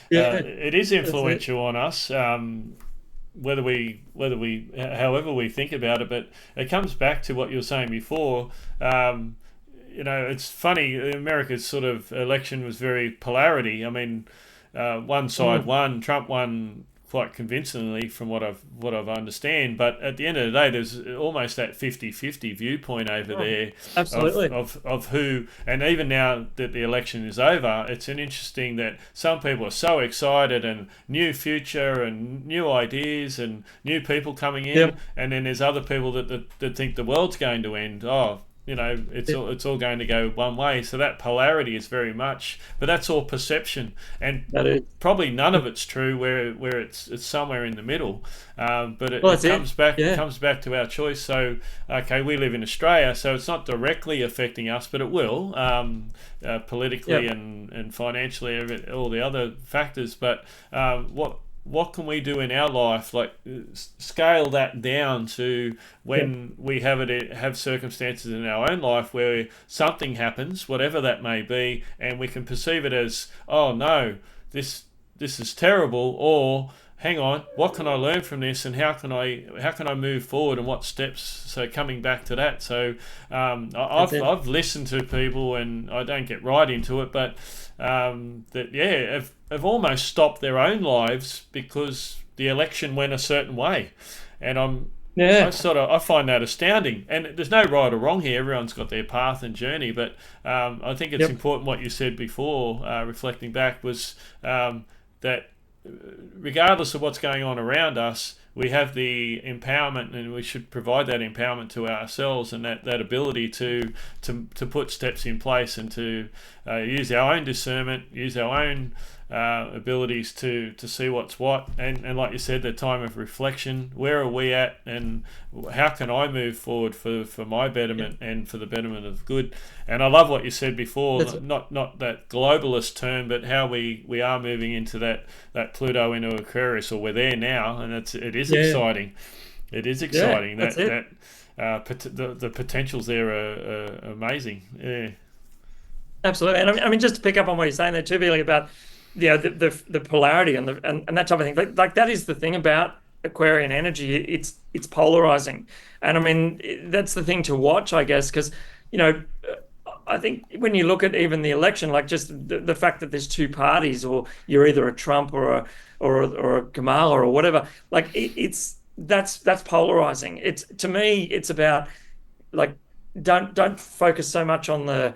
It is influential on us. However we think about it, but it comes back to what you were saying before. It's funny. America's sort of election was very polarity. I mean, one side won. Trump won quite convincingly from what I've understand, but at the end of the day, there's almost that 50-50 viewpoint over there. Absolutely. Of who, and even now that the election is over, it's an interesting that some people are so excited and new future and new ideas and new people coming in, and then there's other people that think the world's going to end. It's all going to go one way. So that polarity is very much, but that's all perception, and probably none of it's true. Where it's somewhere in the middle. But it comes back to our choice. So okay, we live in Australia, so it's not directly affecting us, but it will politically and financially, all the other factors. But what can we do in our life, like scale that down to when we have circumstances in our own life where something happens, whatever that may be, and we can perceive it as, oh no, this is terrible, or hang on, what can I learn from this, and how can I move forward, and what steps? So coming back to that, so I've listened to people, and I don't get right into it, but have almost stopped their own lives because the election went a certain way, and I find that astounding. And there's no right or wrong here. Everyone's got their path and journey, but I think it's important what you said before, reflecting back, was that regardless of what's going on around us, we have the empowerment, and we should provide that empowerment to ourselves, and that ability to put steps in place, and to use our own discernment, use our own abilities to see what's what, and like you said, the time of reflection. Where are we at, and how can I move forward for my betterment and for the betterment of good? And I love what you said before, not that globalist term, but how we are moving into that Pluto into Aquarius, or we're there now, and it is exciting. It is exciting. The potentials there are amazing. Yeah. Absolutely. And I mean, just to pick up on what you're saying there too, Billy, about the polarity and that type of thing. Like that is the thing about Aquarian energy. It's polarizing, and I mean that's the thing to watch, I guess, because I think when you look at even the election, like just the fact that there's two parties, or you're either a Trump or a Kamala or whatever, like that's polarizing. To me, it's about like don't focus so much on the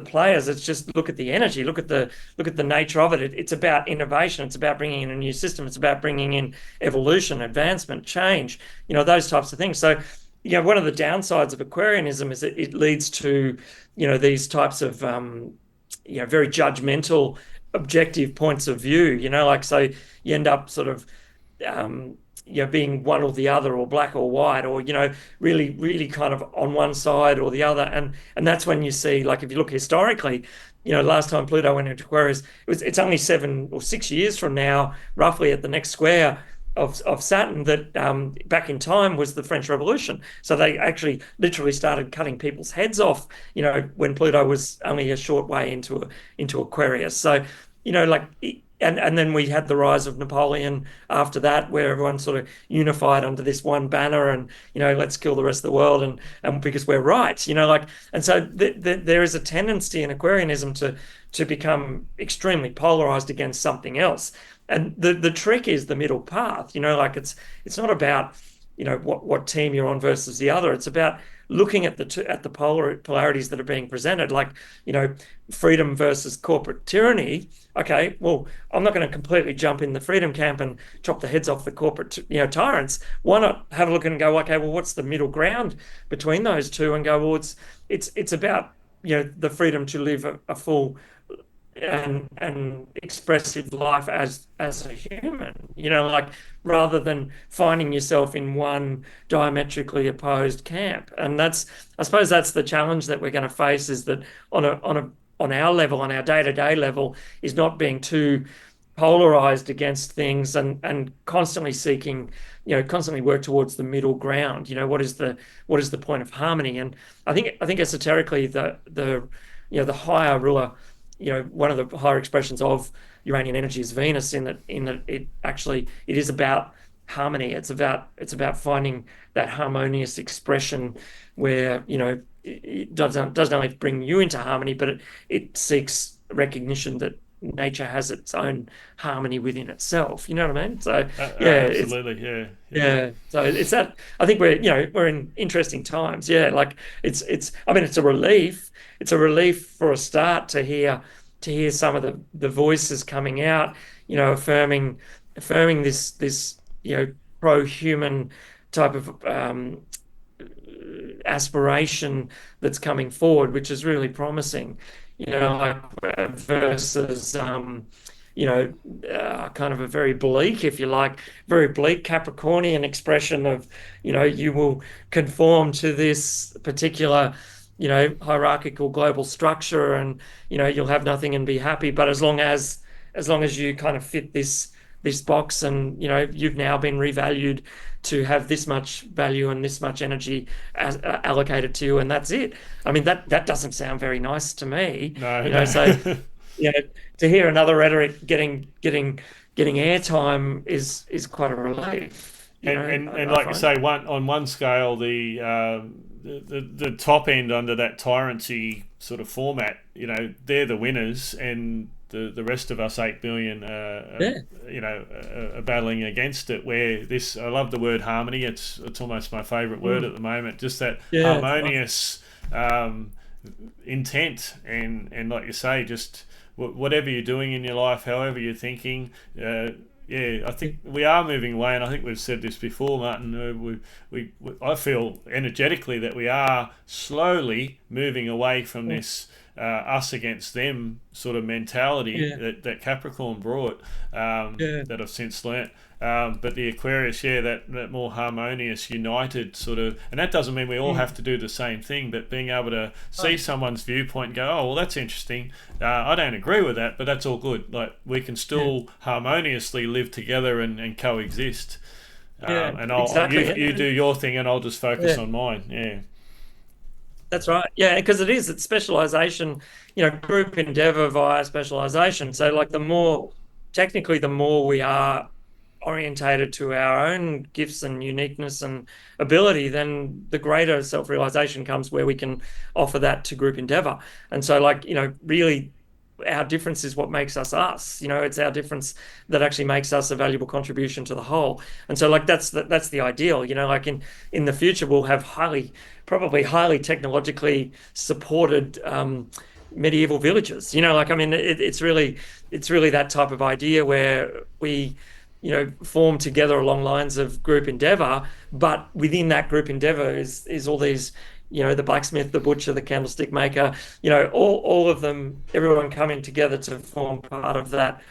players. It's just look at the energy, look at the nature of it. It's about innovation. It's about bringing in a new system. It's about bringing in evolution, advancement, change, those types of things. So one of the downsides of Aquarianism is that it leads to these types of very judgmental, objective points of view, like, so you end up sort of being one or the other, or black or white, or really really kind of on one side or the other, and that's when you see, like, if you look historically, last time Pluto went into Aquarius, it's only 7 or 6 years from now, roughly, at the next square of Saturn, that back in time was the French Revolution. So they actually literally started cutting people's heads off, when Pluto was only a short way into Aquarius. So like, and then we had the rise of Napoleon after that, where everyone sort of unified under this one banner, and let's kill the rest of the world, and because we're right, like, and so there is a tendency in Aquarianism to become extremely polarized against something else. And the trick is the middle path, like it's not about what team you're on versus the other. It's about looking at the polarities that are being presented, like freedom versus corporate tyranny. Okay, well, I'm not going to completely jump in the freedom camp and chop the heads off the corporate tyrants. Why not have a look and go, okay, well, what's the middle ground between those two, and go, well, it's about the freedom to live a full and expressive life as a human, like, rather than finding yourself in one diametrically opposed camp. And I suppose that's the challenge that we're going to face, is that on our level, on our day-to-day level, is not being too polarized against things, and constantly seeking, constantly work towards the middle ground. What is the point of harmony? And I think esoterically, the higher ruler, one of the higher expressions of Uranian energy is Venus, in that it is about harmony. It's about finding that harmonious expression where it doesn't only bring you into harmony, but it seeks recognition that nature has its own harmony within itself. You know what I mean? So absolutely, yeah. So it's that. I think we're in interesting times. Yeah, like it's. I mean, it's a relief. It's a relief for a start to hear some of the voices coming out, affirming this pro-human type of aspiration that's coming forward, which is really promising. Like, versus kind of a very bleak, if you like, very bleak Capricornian expression of, you will conform to this particular, hierarchical global structure, and, you'll have nothing and be happy. But as long as you kind of fit this box, and, you've now been revalued to have this much value and this much energy allocated to you, and that's it. I mean, that doesn't sound very nice to me. No. So, to hear another rhetoric getting airtime is quite a relief. And like you say, on one scale, the top end under that tyrrancy sort of format, they're the winners, and the rest of us 8 billion are battling against it. Where this, I love the word harmony. It's almost my favourite word at the moment. Just that harmonious intent, and like you say, just whatever you're doing in your life, however you're thinking, I think we are moving away, and I think we've said this before, Martin. I feel energetically that we are slowly moving away from this us against them sort of mentality that Capricorn brought, that I've since learnt. But the Aquarius, that more harmonious, united sort of, and that doesn't mean we all have to do the same thing, but being able to see someone's viewpoint and go, oh, well, that's interesting. I don't agree with that, but that's all good. Like, we can still harmoniously live together and coexist. And you do your thing, and I'll just focus on mine. Yeah. That's right. Yeah, because it's specialization, group endeavor via specialization. So like the more we are orientated to our own gifts and uniqueness and ability, then the greater self-realization comes where we can offer that to group endeavor. And so like, really our difference is what makes us us. It's our difference that actually makes us a valuable contribution to the whole. And so like that's the ideal. Like in the future we'll have probably highly technologically supported medieval villages. It's really that type of idea where we form together along lines of group endeavor, but within that group endeavor is all these, the blacksmith, the butcher, the candlestick maker, all of them, everyone coming together to form part of that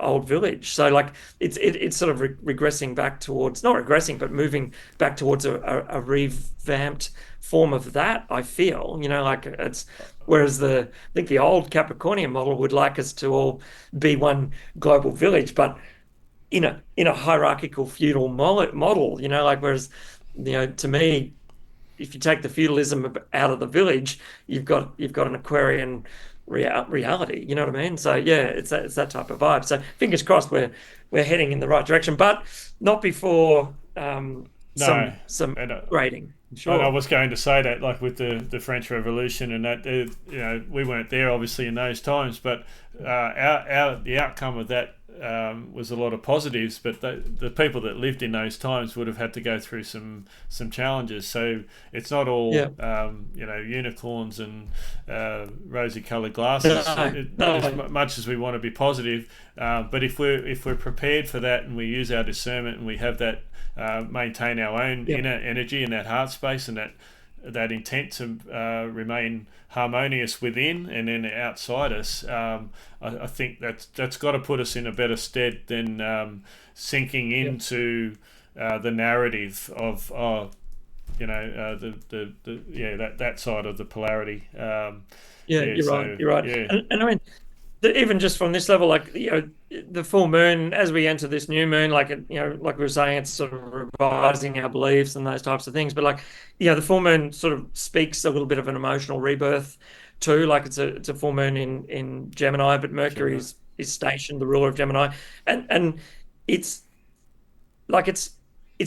old village. So like it's sort of regressing back towards, not regressing, but moving back towards a revamped form of that, I feel. Like it's, whereas I think the old Capricornian model would like us to all be one global village, but in a hierarchical feudal model, like, whereas, to me, if you take the feudalism out of the village, you've got an Aquarian reality. You know what I mean? So yeah, it's that type of vibe. So fingers crossed we're heading in the right direction, but not before some grading. Sure. I was going to say that, like with the French Revolution and that, we weren't there obviously in those times, but the outcome of that was a lot of positives, but the people that lived in those times would have had to go through some challenges. So it's not all unicorns and rosy coloured glasses. As much as we want to be positive, but if we're prepared for that and we use our discernment and we have that maintain our own inner energy and that heart space and that intent to remain harmonious within and then outside us, I think that's got to put us in a better stead than sinking into the narrative of that side of the polarity. You're right. Yeah. And I mean, even just from this level, like, the full moon, as we enter this new moon, like, like we were saying, it's sort of revising our beliefs and those types of things. But like, the full moon sort of speaks a little bit of an emotional rebirth too. Like it's a full moon in Gemini, but Mercury is stationed, the ruler of Gemini, and it's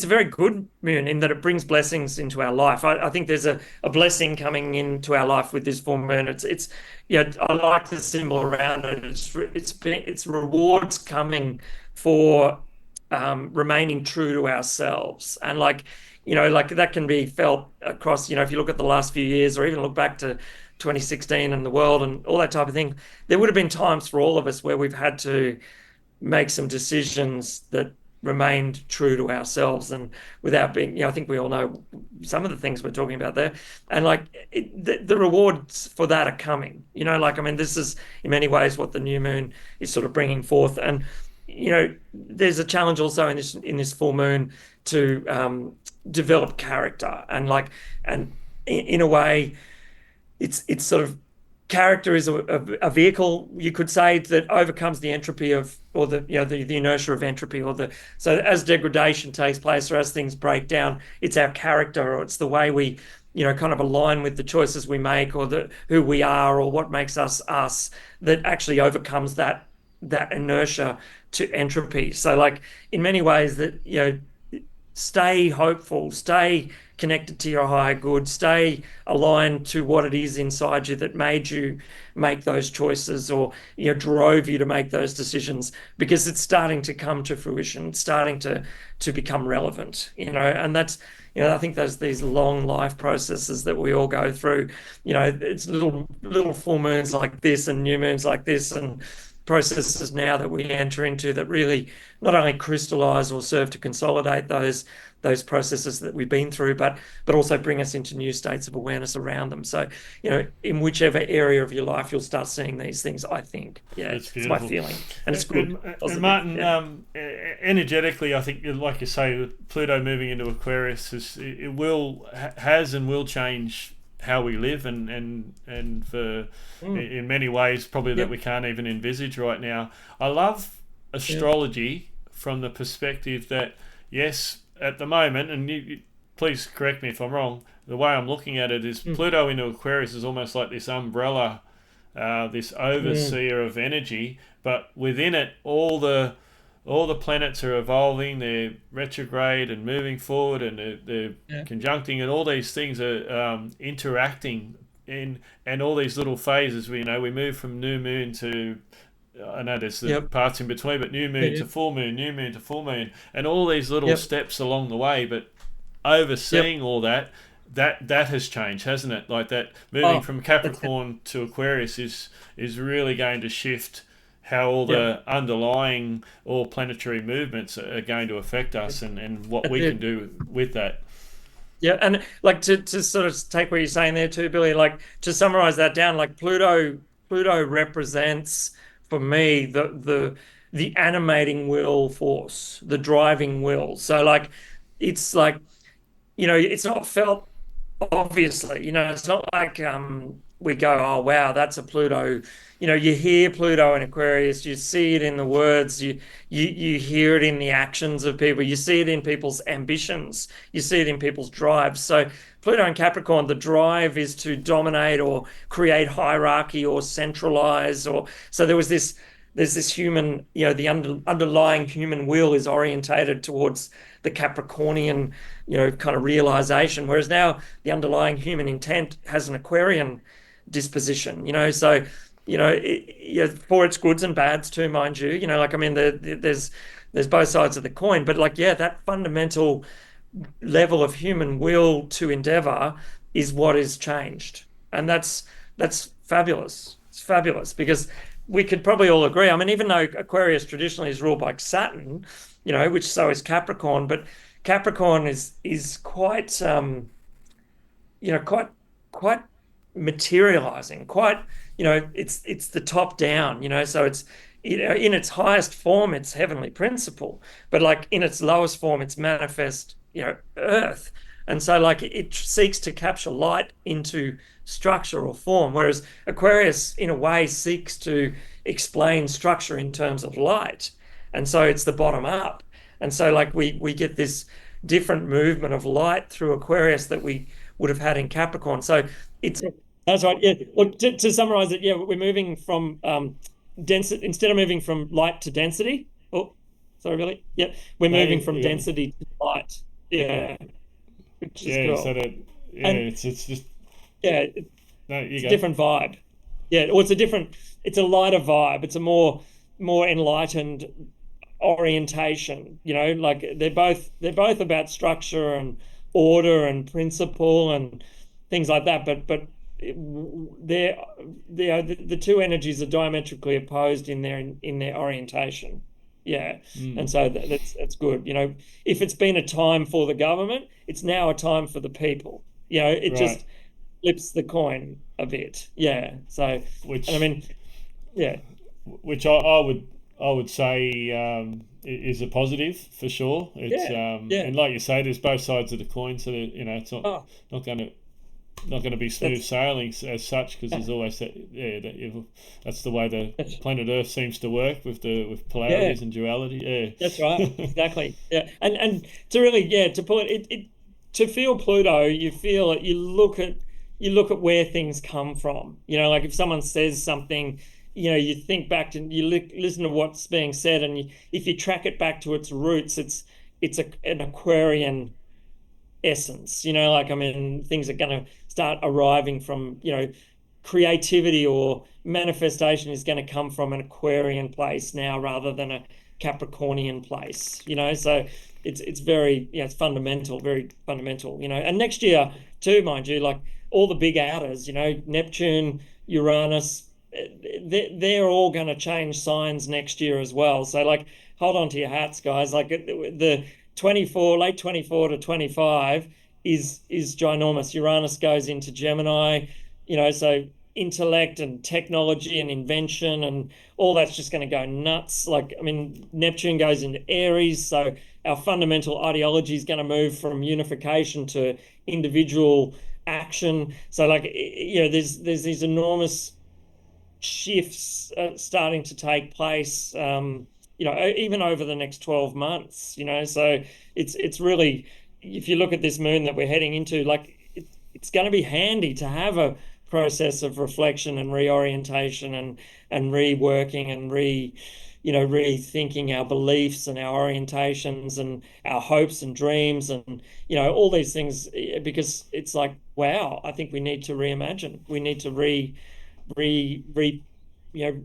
a very good moon in that it brings blessings into our life. I think there's a blessing coming into our life with this full moon. It's I like the symbol around it. It's rewards coming for remaining true to ourselves, and like that can be felt across. If you look at the last few years, or even look back to 2016 and the world and all that type of thing, there would have been times for all of us where we've had to make some decisions that remained true to ourselves and without being, I think we all know some of the things we're talking about there, and like the rewards for that are coming. This is in many ways what the new moon is sort of bringing forth, and there's a challenge also in this full moon to develop character, and in a way, it's sort of, character is a vehicle, you could say, that overcomes the entropy of, or the inertia of entropy, so as degradation takes place or as things break down, it's our character, or it's the way we kind of align with the choices we make, or who we are, or what makes us us, that actually overcomes that inertia to entropy. So like in many ways that stay hopeful, stay connected to your higher good, stay aligned to what it is inside you that made you make those choices, or drove you to make those decisions, because it's starting to come to fruition, it's starting to become relevant, and that's, I think there's these long life processes that we all go through. It's little full moons like this and new moons like this, and processes now that we enter into that really not only crystallize or serve to consolidate those processes that we've been through, but also bring us into new states of awareness around them. So, in whichever area of your life you'll start seeing these things, I think. Yeah, it's my feeling. And it's good. And Martin, energetically, I think, like you say, Pluto moving into Aquarius has and will change how we live, and for in many ways probably that we can't even envisage right now. I love astrology from the perspective that, yes, at the moment, and you please correct me if I'm wrong, the way I'm looking at it is Pluto into Aquarius is almost like this umbrella, this overseer of energy, but within it all the planets are evolving, they're retrograde and moving forward, and they're conjuncting, and all these things are interacting and all these little phases. We move from new moon to, I know there's the parts in between, but new moon to full moon, new moon to full moon, and all these little steps along the way. But overseeing all that has changed, hasn't it? Like that moving from Capricorn to Aquarius is really going to shift how all the underlying or planetary movements are going to affect us, and what we can do with that. Yeah, and like to sort of take what you're saying there too, Billy, like to summarize that down, like Pluto represents for me the animating will force, the driving will. So like it's like, it's not felt obviously, it's not like we go, oh wow, that's a Pluto. You hear Pluto in Aquarius, you see it in the words, you hear it in the actions of people, you see it in people's ambitions, you see it in people's drives. So Pluto in Capricorn, the drive is to dominate or create hierarchy or centralize, or so there's this human, the underlying human will is orientated towards the Capricornian, kind of realization, whereas now the underlying human intent has an Aquarian disposition, so for its goods and bads too, mind you, there's both sides of the coin, but that fundamental level of human will to endeavor is what is changed, and that's fabulous. It's fabulous because we could probably all agree. I mean, even though Aquarius traditionally is ruled by Saturn, which so is Capricorn, but Capricorn is quite quite materializing, quite, it's the top down, so it's, in its highest form, it's heavenly principle, but like in its lowest form, it's manifest, earth. And so it seeks to capture light into structure or form, whereas Aquarius in a way seeks to explain structure in terms of light. And so it's the bottom up. And so we get this different movement of light through Aquarius that we would have had in Capricorn. So that's right. Yeah. Look, to summarize it, we're moving from density, instead of moving from light to density. Oh, sorry, Billy. Yeah, we're moving from density to light. Yeah. Which is cool. So that it's just it's a different vibe. Yeah, or it's a lighter vibe. It's a more enlightened orientation. They're both about structure and order and principle and things like that. But the two energies are diametrically opposed in their orientation. Yeah. And so that's good. If it's been a time for the government, it's now a time for the people. It just flips the coin a bit. Yeah. So which I would say is a positive for sure. It's and like you say, there's both sides of the coin, so that, it's not going to be smooth sailing as such, because there's always that's the way the planet Earth seems to work with polarities and duality. Yeah, that's right. Exactly. Yeah, and to really to pull it to feel Pluto, you feel it. You look at where things come from. Like if someone says something, you think back and you listen to what's being said, and if you track it back to its roots, it's an Aquarian essence. Things are going to start arriving from, creativity or manifestation is going to come from an Aquarian place now rather than a Capricornian place. So it's very it's fundamental, very fundamental. And next year too, mind you, like all the big outers, Neptune, Uranus, they're all going to change signs next year as well. So like, hold on to your hats, guys. Like the 24, late 24 to 25 is ginormous. Uranus goes into Gemini, so intellect and technology and invention and all that's just going to go nuts. Like, I mean, Neptune goes into Aries, so our fundamental ideology is going to move from unification to individual action. So like, there's these enormous shifts starting to take place, even over the next 12 months, so it's really, if you look at this moon that we're heading into, like it's going to be handy to have a process of reflection and reorientation and reworking and rethinking our beliefs and our orientations and our hopes and dreams and all these things, because it's like, wow, I think we need to reimagine. We need to re you know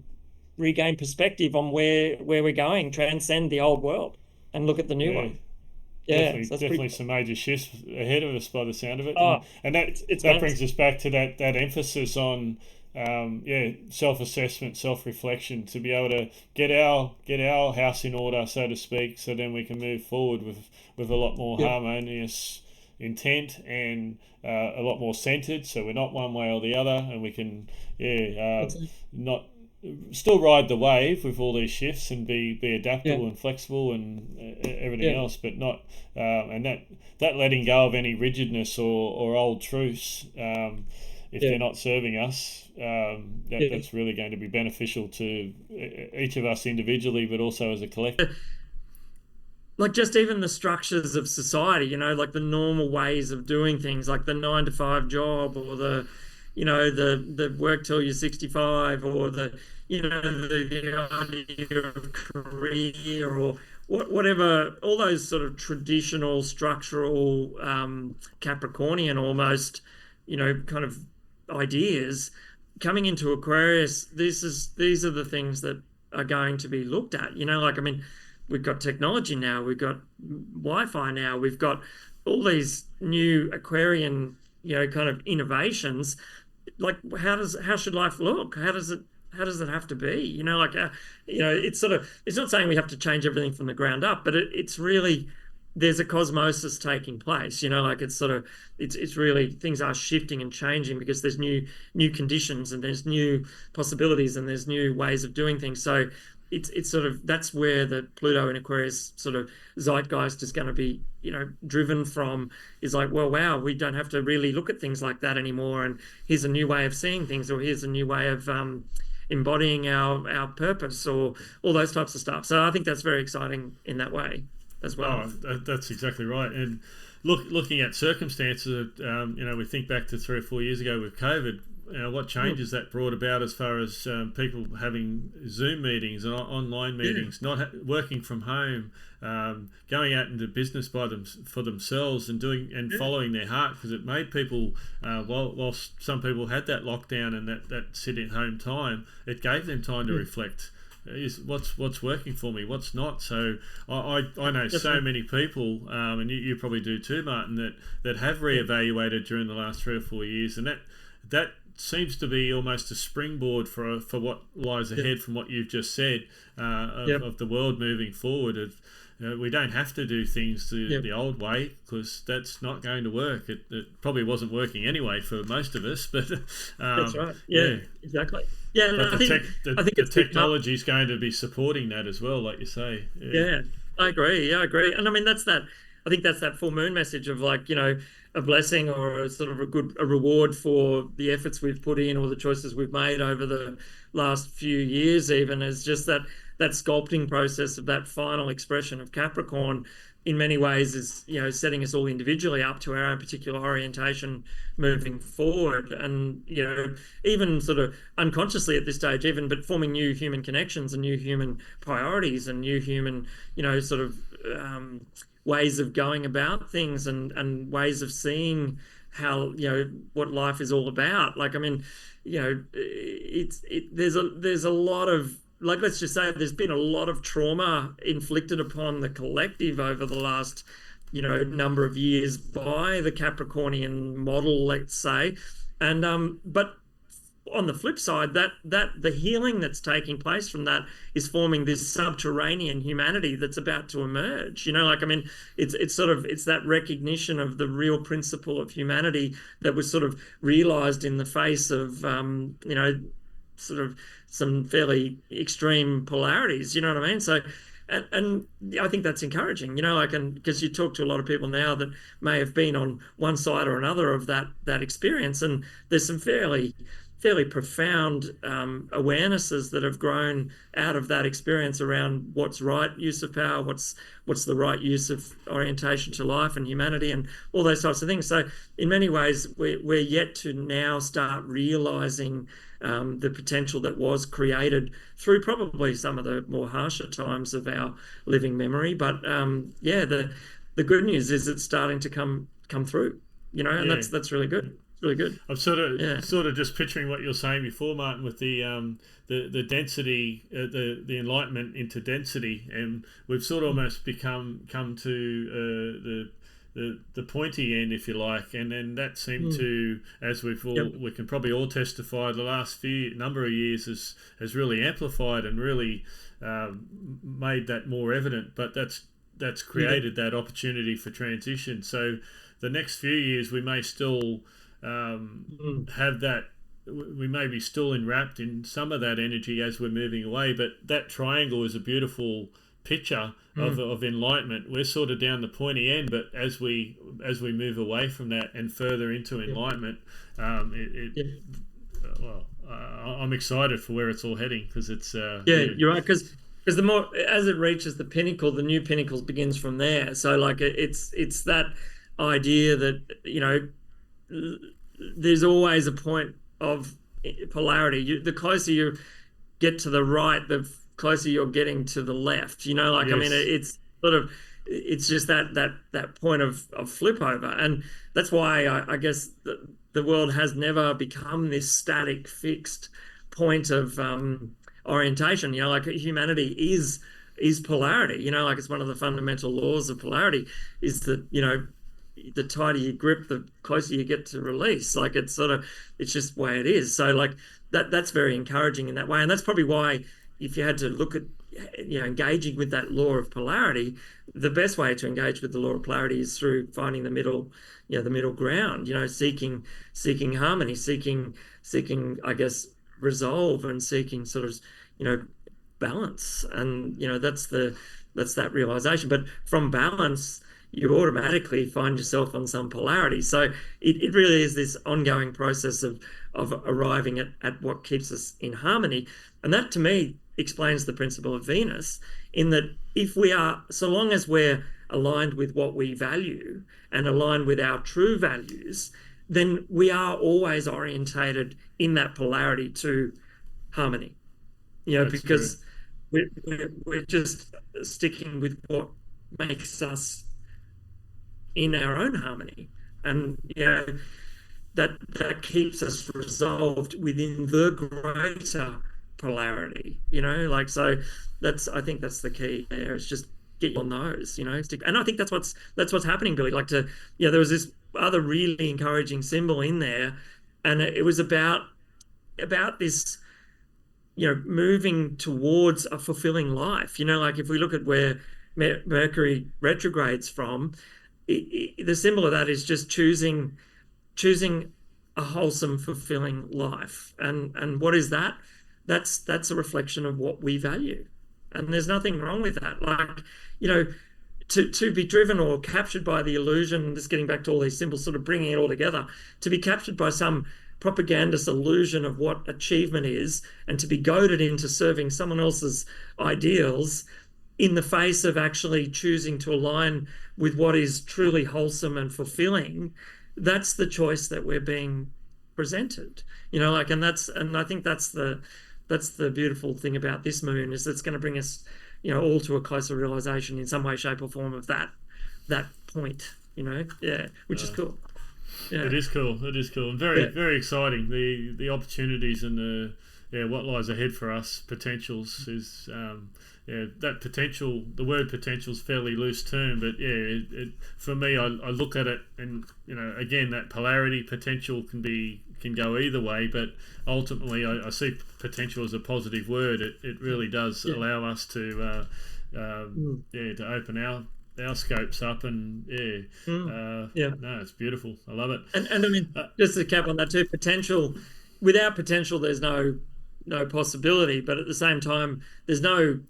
regain perspective on where we're going, transcend the old world and look at the new one. Definitely, so definitely some major shifts ahead of us by the sound of it. And that it's that brings us back to that emphasis on self-assessment, self-reflection, to be able to get our house in order, so to speak, so then we can move forward with a lot more harmonious intent and a lot more centered, so we're not one way or the other, and we can not still ride the wave with all these shifts and be adaptable and flexible and everything else, but not and that letting go of any rigidness or old truths, if they're not serving us, that's really going to be beneficial to each of us individually, but also as a collective. Like just even the structures of society, like the normal ways of doing things, like the 9 to 5 job, or the work till you're 65, or the idea of career, or whatever, all those sort of traditional structural Capricornian almost, kind of ideas coming into Aquarius. These are the things that are going to be looked at. Like, I mean, we've got technology now, we've got Wi-Fi now, we've got all these new Aquarian, kind of innovations. Like, how should life look? How does it have to be? It's not saying we have to change everything from the ground up, but it's really, there's a cosmosis taking place. Like it's really, things are shifting and changing because there's new conditions and there's new possibilities and there's new ways of doing things. So it's sort of, that's where the Pluto in Aquarius sort of zeitgeist is going to be, driven from, is like, well, wow, we don't have to really look at things like that anymore. And here's a new way of seeing things, or here's a new way of embodying our purpose, or all those types of stuff. So I think that's very exciting in that way as well. Oh, that's exactly right. And looking at circumstances, we think back to 3 or 4 years ago with COVID. What changes that brought about as far as people having Zoom meetings and online meetings, not working from home, going out into business for themselves and doing and following their heart, because it made people, whilst some people had that lockdown and that sit-at-home time, it gave them time to reflect. Is what's working for me, what's not. So I know so many people, and you probably do too, Martin, that have reevaluated during the last 3 or 4 years, and that seems to be almost a springboard for what lies ahead from what you've just said, of the world moving forward. We don't have to do things the old way, because that's not going to work. It probably wasn't working anyway for most of us, but that's right. Yeah, exactly. Yeah, but I think the technology is going to be supporting that as well, like you say. Yeah, I agree. Yeah, I agree. And I mean, I think that's that full moon message of, like, a blessing or a sort of a reward for the efforts we've put in, or the choices we've made over the last few years, even, is just that sculpting process of that final expression of Capricorn in many ways is, setting us all individually up to our own particular orientation moving forward. And, even sort of unconsciously at this stage, but forming new human connections and new human priorities and new human, sort of ways of going about things and ways of seeing how, what life is all about. Like, I mean, there's a lot of, like, let's just say there's been a lot of trauma inflicted upon the collective over the last, number of years by the Capricornian model, let's say. And, but on the flip side, that the healing that's taking place from that is forming this subterranean humanity that's about to emerge. Like, I mean, it's sort of, it's that recognition of the real principle of humanity that was sort of realized in the face of sort of some fairly extreme polarities. You know what I mean? So. And I think that's encouraging, like, and because you talk to a lot of people now that may have been on one side or another of that experience, and there's some fairly profound awarenesses that have grown out of that experience around what's right use of power, what's the right use of orientation to life and humanity, and all those types of things. So in many ways, we're yet to now start realizing the potential that was created through probably some of the more harsher times of our living memory. But the good news is it's starting to come through, and that's really good. Really good. I'm sort of just picturing what you're saying before, Martin, with the density, the enlightenment into density, and we've sort of almost come to the pointy end, if you like, and then that seemed to, as we can probably all testify, the last number of years has really amplified and really made that more evident. But that's created that opportunity for transition. So the next few years we may still have that, we may be still enwrapped in some of that energy as we're moving away, but that triangle is a beautiful picture of enlightenment. We're sort of down the pointy end, but as we move away from that and further into enlightenment, I'm excited for where it's all heading, because it's you're right, because the more as it reaches the pinnacle, the new pinnacles begins from there. So like it's that idea that there's always a point of polarity. The closer you get to the right, the closer you're getting to the left. Like, yes. I mean, it's sort of, it's just that point of flip over, and that's why I guess the world has never become this static, fixed point of orientation. Like humanity is polarity. Like it's one of the fundamental laws of polarity is that the tighter you grip, the closer you get to release. Like it's just the way it is. So like that's very encouraging in that way. And that's probably why, if you had to look at, engaging with that law of polarity, the best way to engage with the law of polarity is through finding the middle, the middle ground, seeking harmony, seeking, I guess, resolve, and seeking sort of, balance. And, that's that realization. But from balance, you automatically find yourself on some polarity. So it really is this ongoing process of arriving at what keeps us in harmony. And that, to me, explains the principle of Venus, in that if we are, so long as we're aligned with what we value and aligned with our true values, then we are always orientated in that polarity to harmony. That's because we're just sticking with what makes us in our own harmony, and that keeps us resolved within the greater polarity. Like, so I think that's the key there. It's just get on those, and I think that's what's happening, Billy. Like, there was this other really encouraging symbol in there, and it was about this, moving towards a fulfilling life. Like if we look at where Mercury retrogrades from, the symbol of that is just choosing a wholesome, fulfilling life. And what is that? That's a reflection of what we value. And there's nothing wrong with that. Like, to be driven or captured by the illusion, just getting back to all these symbols, sort of bringing it all together, to be captured by some propagandist illusion of what achievement is, and to be goaded into serving someone else's ideals in the face of actually choosing to align with what is truly wholesome and fulfilling, that's the choice that we're being presented. Like, and I think that's the beautiful thing about this moon, is it's going to bring us, all to a closer realization in some way, shape, or form of that point. Which is cool. Yeah. It is cool. And very exciting. The opportunities and what lies ahead for us, potentials, is that potential. The word potential is fairly loose term, but for me, I look at it, and again, that polarity potential can be can go either way, but ultimately I see potential as a positive word. It really does allow us to to open our scopes up, and no, it's beautiful. I love it. And I mean, just to cap on that too, potential. Without potential, there's no possibility, but at the same time, there's no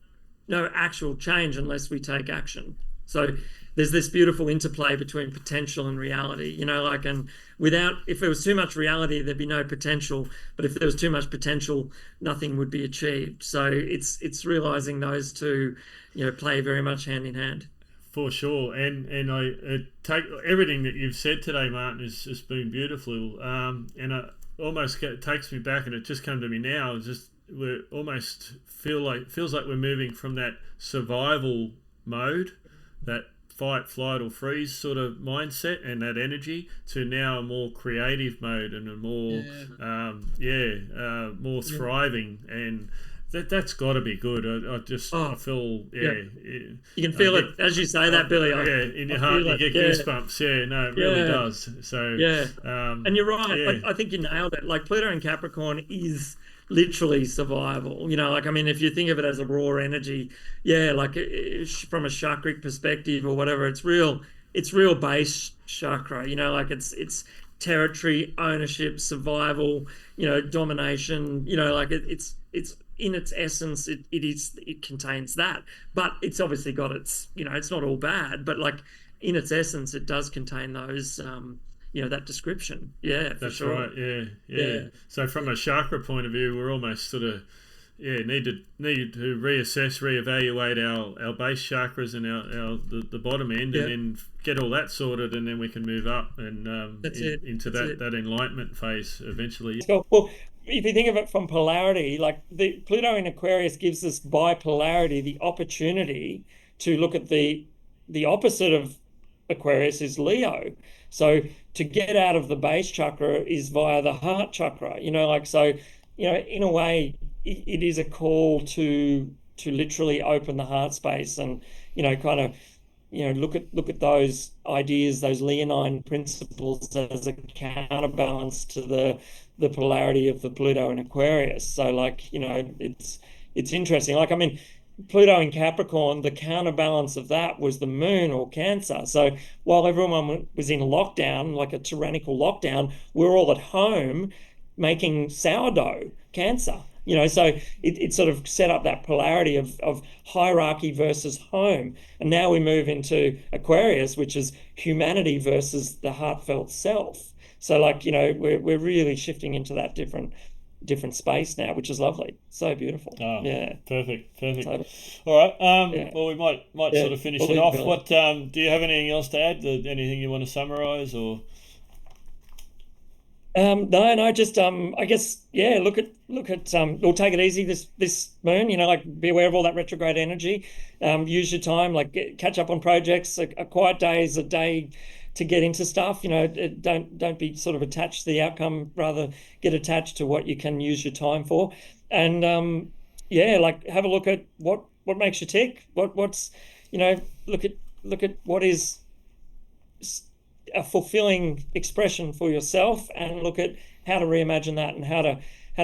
actual change unless we take action. So there's this beautiful interplay between potential and reality, you know, like, and if there was too much reality, there'd be no potential, but if there was too much potential, nothing would be achieved. So it's realizing those two, you know, play very much hand in hand. For sure, and I take everything that you've said today, Martin, has been beautiful, and I almost takes me back, and it just came to me now. It's just we're almost feels like we're moving from that survival mode, that fight, flight, or freeze sort of mindset and that energy, to now a more creative mode and a more more thriving, and that's got to be good. I feel you can feel it as you say that, Billy. In your heart you get goosebumps. No, it really does. So and you're right. I think you nailed it. Like, Pluto in Capricorn is literally survival, you know, like, I mean, if you think of it as a raw energy, like from a chakric perspective or whatever, it's real base chakra, you know, like it's territory, ownership, survival, you know, domination, you know, like it's in its essence, it contains that, but it's obviously got its, you know, it's not all bad, but like in its essence, it does contain those, you know, that description. That's sure. Right. Yeah. So from a chakra point of view, we're almost sort of need to reassess, reevaluate our base chakras and the bottom end, and then get all that sorted, and then we can move up and into that enlightenment phase eventually. So, well, if you think of it from polarity, like the Pluto in Aquarius gives us bipolarity, the opportunity to look at the opposite of Aquarius is Leo. So to get out of the base chakra is via the heart chakra, you know, like, so, you know, in a way it is a call to literally open the heart space and, you know, kind of, you know, look at those ideas, those Leonine principles as a counterbalance to the polarity of the Pluto in Aquarius. So, like, you know, it's interesting. Like, I mean, Pluto in Capricorn, the counterbalance of that was the moon or Cancer. So while everyone was in lockdown, like a tyrannical lockdown, we're all at home making sourdough, Cancer. You know, so it sort of set up that polarity of hierarchy versus home. And now we move into Aquarius, which is humanity versus the heartfelt self. So, like, you know, we're really shifting into that different space now, which is lovely. So beautiful. Perfect. All right. Well, we might sort of finish it off. What do you have anything else to add? Anything you want to summarize, or? No, just I guess look at we'll take it easy this moon, you know, like, be aware of all that retrograde energy. Use your time, like, catch up on projects. A quiet day is a day to get into stuff, you know. Don't be sort of attached to the outcome, rather get attached to what you can use your time for. And like, have a look at what makes you tick, what's, you know, look at what is a fulfilling expression for yourself, and look at how to reimagine that and how to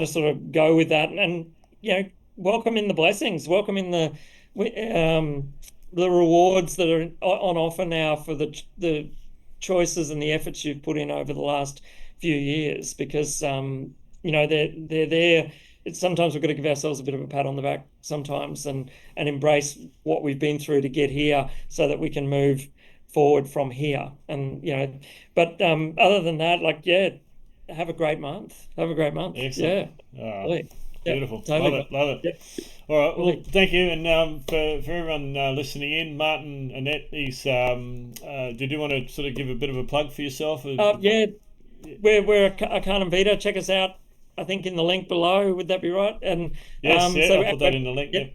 sort of go with that, and you know, welcome in the blessings, welcome in the rewards that are on offer now for the choices and the efforts you've put in over the last few years, because you know, they're there. It's sometimes we've got to give ourselves a bit of a pat on the back sometimes, and embrace what we've been through to get here, so that we can move forward from here. And you know, but other than that, like, have a great month. Excellent. Beautiful. Totally. Love it. Yep. All right. Well, thank you. And for everyone listening in, Martin Annette, did you want to sort of give a bit of a plug for yourself? We're Arcanum Vita. Check us out, I think, in the link below. Would that be right? And yes, I'll put that in the link. Yep.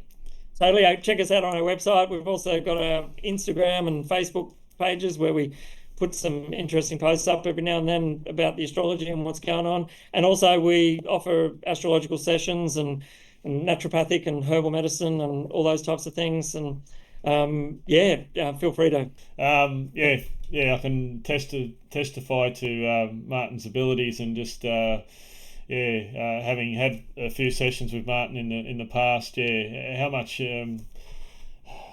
Totally. Check us out on our website. We've also got our Instagram and Facebook pages where we put some interesting posts up every now and then about the astrology and what's going on. And also we offer astrological sessions and naturopathic and herbal medicine and all those types of things. And Feel free to. I can testify to Martin's abilities, and just having had a few sessions with Martin in the past,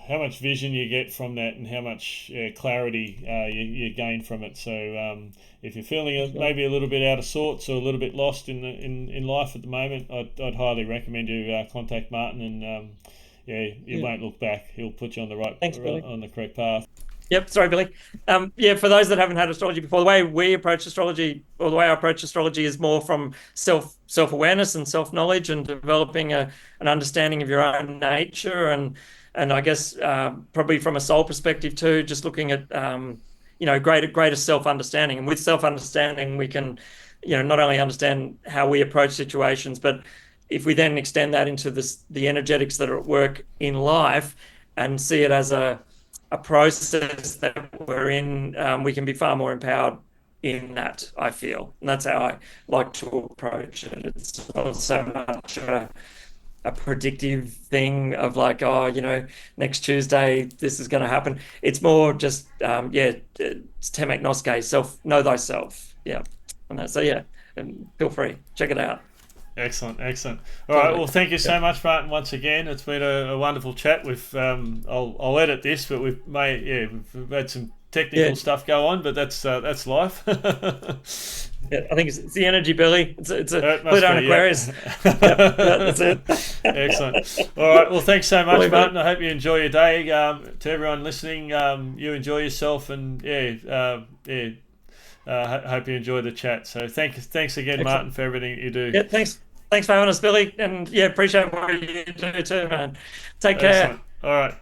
how much vision you get from that, and how much clarity you gain from it. So if you're feeling maybe a little bit out of sorts or a little bit lost in life at the moment, I'd highly recommend you contact Martin, and you won't look back. He'll put you on the on the correct path. Yep. Sorry, Billy. For those that haven't had astrology before, the way we approach astrology, or the way I approach astrology, is more from self-awareness and self-knowledge, and developing an understanding of your own nature, and I guess probably from a soul perspective too, just looking at greater self-understanding. And with self-understanding, we can not only understand how we approach situations, but if we then extend that into the energetics that are at work in life, and see it as a process that we're in, we can be far more empowered in that, I feel. And that's how I like to approach it. It's not so much a predictive thing of like, next Tuesday this is going to happen. It's more just it's temek noske, know thyself. Yeah. And that's and feel free, check it out. Excellent. All right. Well, thank you so much, Martin, once again. It's been a wonderful chat. I'll edit this, but we've had some technical stuff go on, but that's life. I think it's the energy, Billy. It's a Pluto and Aquarius. That's it. Excellent. All right. Well, thanks so much, Martin. I hope you enjoy your day. To everyone listening, you enjoy yourself, and hope you enjoy the chat. So thanks again, excellent, Martin, for everything you do. Yeah, thanks for having us, Billy, and appreciate what you do too, man. Take care. Excellent. All right.